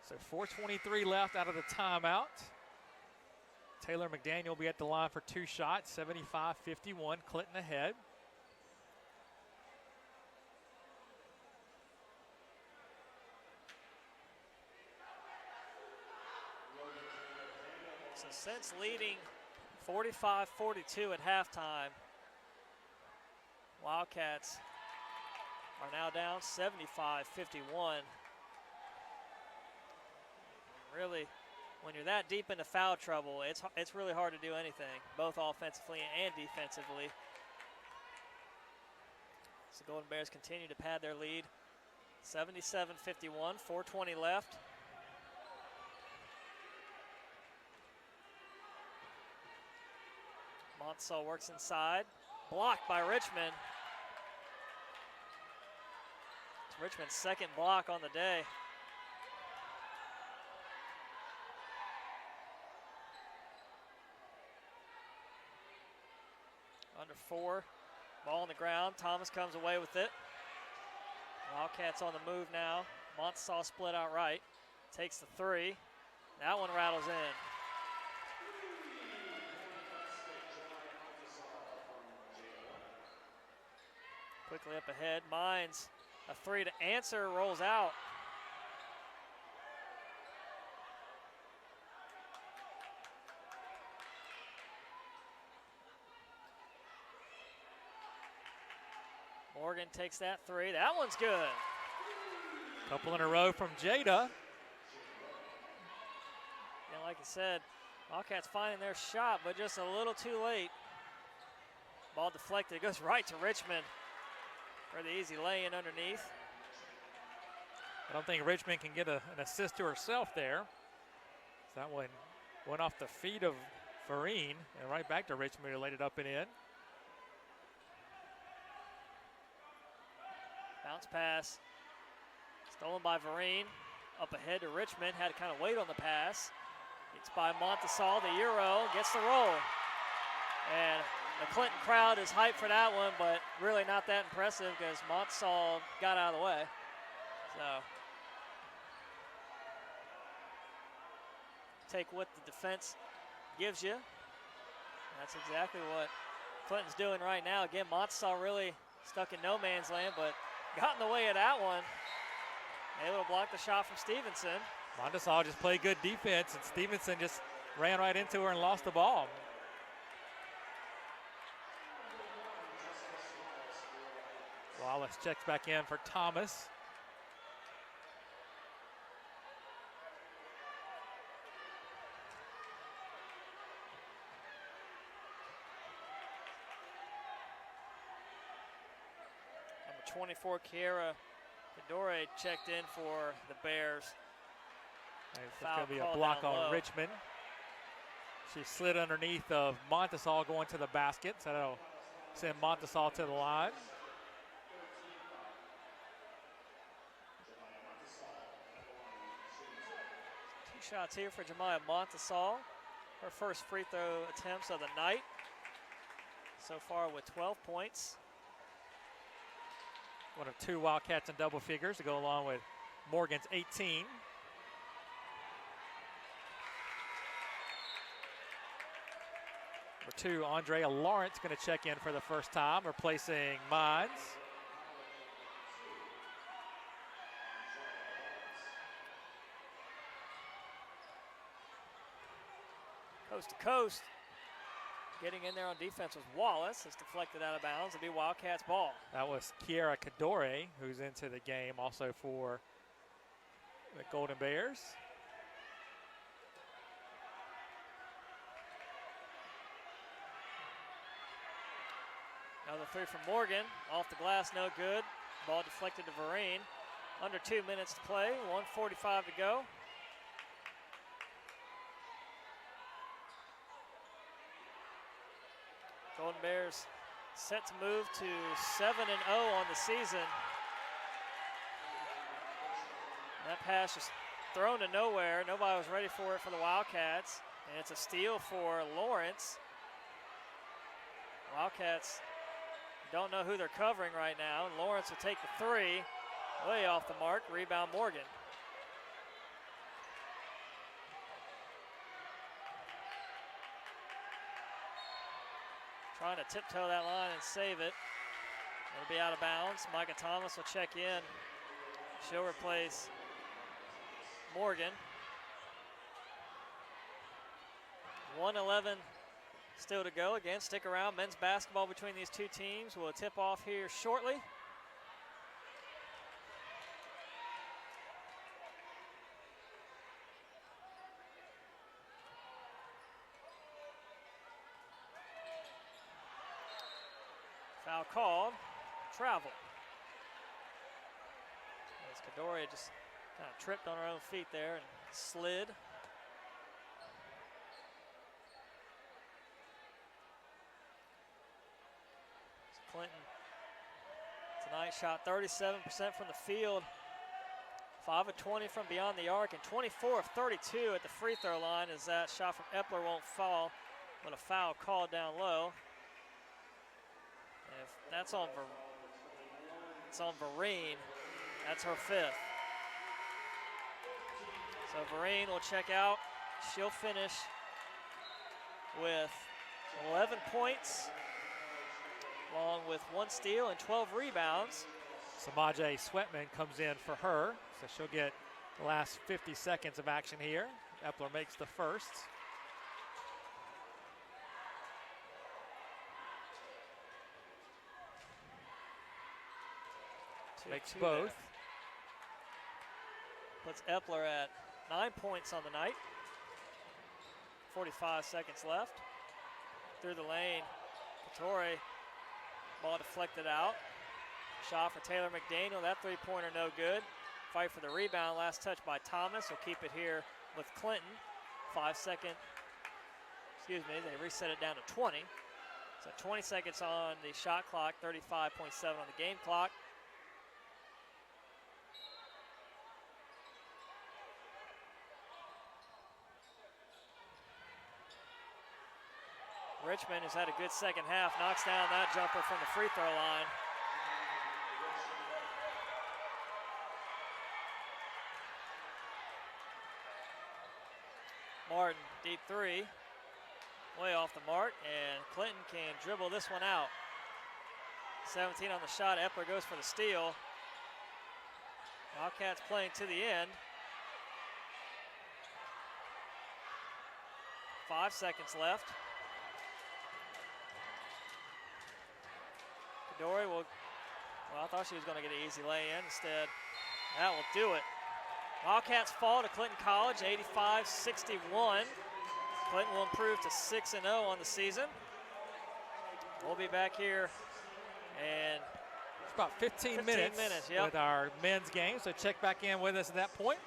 So 4:23 left out of the timeout. Taylor McDaniel will be at the line for 2 shots, 75-51, Clinton ahead. So since leading 45-42 at halftime, Wildcats are now down 75-51. Really, when you're that deep into foul trouble, it's really hard to do anything, both offensively and defensively. So Golden Bears continue to pad their lead. 77-51, 4:20 left. Montsall works inside, blocked by Richmond. It's Richmond's second block on the day. Under 4, ball on the ground. Thomas comes away with it. Wildcats on the move now. Montsall split out right. Takes the 3. That one rattles in. Quickly up ahead. Mines a 3 to answer. Rolls out. Morgan takes that 3. That one's good. Couple in a row from Jada. And like I said, Wildcats finding their shot, but just a little too late. Ball deflected. It goes right to Richmond for the easy lay-in underneath. I don't think Richmond can get an assist to herself there. That one went off the feet of Farine and right back to Richmond, who laid it up and in. Bounce pass, stolen by Vereen. Up ahead to Richmond, had to kind of wait on the pass. It's by Montesal, the Euro, gets the roll. And the Clinton crowd is hyped for that one, but really not that impressive because Montesal got out of the way. So, take what the defense gives you. That's exactly what Clinton's doing right now. Again, Montesal really stuck in no man's land, but got in the way of that one. Able to block the shot from Stevenson. Montesal just played good defense, and Stevenson just ran right into her and lost the ball. Wallace checks back in for Thomas. Number 24, Kiera Fedore checked in for the Bears. It's going to be a block on Richmond. She slid underneath of Montesal going to the basket, so that'll send Montesal to the line. Two shots here for Jemiah Montesal. Her first free throw attempts of the night. So far with 12 points. One of 2 Wildcats in double figures to go along with Morgan's 18. Number 2, Andrea Lawrence going to check in for the first time, replacing Mines. Coast to coast. Getting in there on defense was Wallace. It's deflected out of bounds. It'll be Wildcats ball. That was Kiera Cadore, who's into the game also for the Golden Bears. Another 3 from Morgan. Off the glass, no good. Ball deflected to Vereen. Under 2 minutes to play, 1:45 to go. Golden Bears set to move to 7-0 on the season. That pass just thrown to nowhere. Nobody was ready for it for the Wildcats. And it's a steal for Lawrence. Wildcats don't know who they're covering right now. And Lawrence will take the 3. Way off the mark. Rebound Morgan. trying to tiptoe that line and save it. It'll be out of bounds. Micah Thomas will check in. She'll replace Morgan. 1:11 still to go. Again, stick around. Men's basketball between these two teams will tip off here shortly. Foul called. Travel. As Kadoria just kind of tripped on her own feet there and slid. Clinton tonight shot 37% from the field, 5 of 20 from beyond the arc, and 24 of 32 at the free throw line as that shot from Epler won't fall, but a foul called down low. If that's on Vereen, that's her 5th. So Vereen will check out. She'll finish with 11 points, along with 1 steal and 12 rebounds. Samaje Sweatman comes in for her, so she'll get the last 50 seconds of action here. Epler makes the first. Makes both. Puts Epler at 9 points on the night. 45 seconds left. Through the lane, Katori. Ball deflected out. Shot for Taylor McDaniel. That three-pointer no good. Fight for the rebound. Last touch by Thomas. Will keep it here with Clinton. 5 second. Excuse me. They reset it down to 20. So 20 seconds on the shot clock. 35.7 on the game clock. Richmond has had a good second half, knocks down that jumper from the free throw line. Martin, deep three, way off the mark, and Clinton can dribble this one out. 17 on the shot, Epler goes for the steal. Wildcats playing to the end. 5 seconds left. Dory will, well, I thought she was going to get an easy lay-in. Instead, that will do it. Wildcats fall to Clinton College, 85-61. Clinton will improve to 6-0 on the season. We'll be back here and it's about 15 minutes yep, with our men's game, so check back in with us at that point,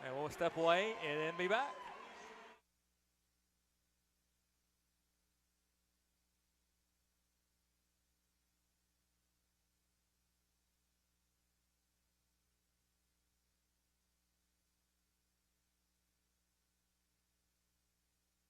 and we'll step away and then be back.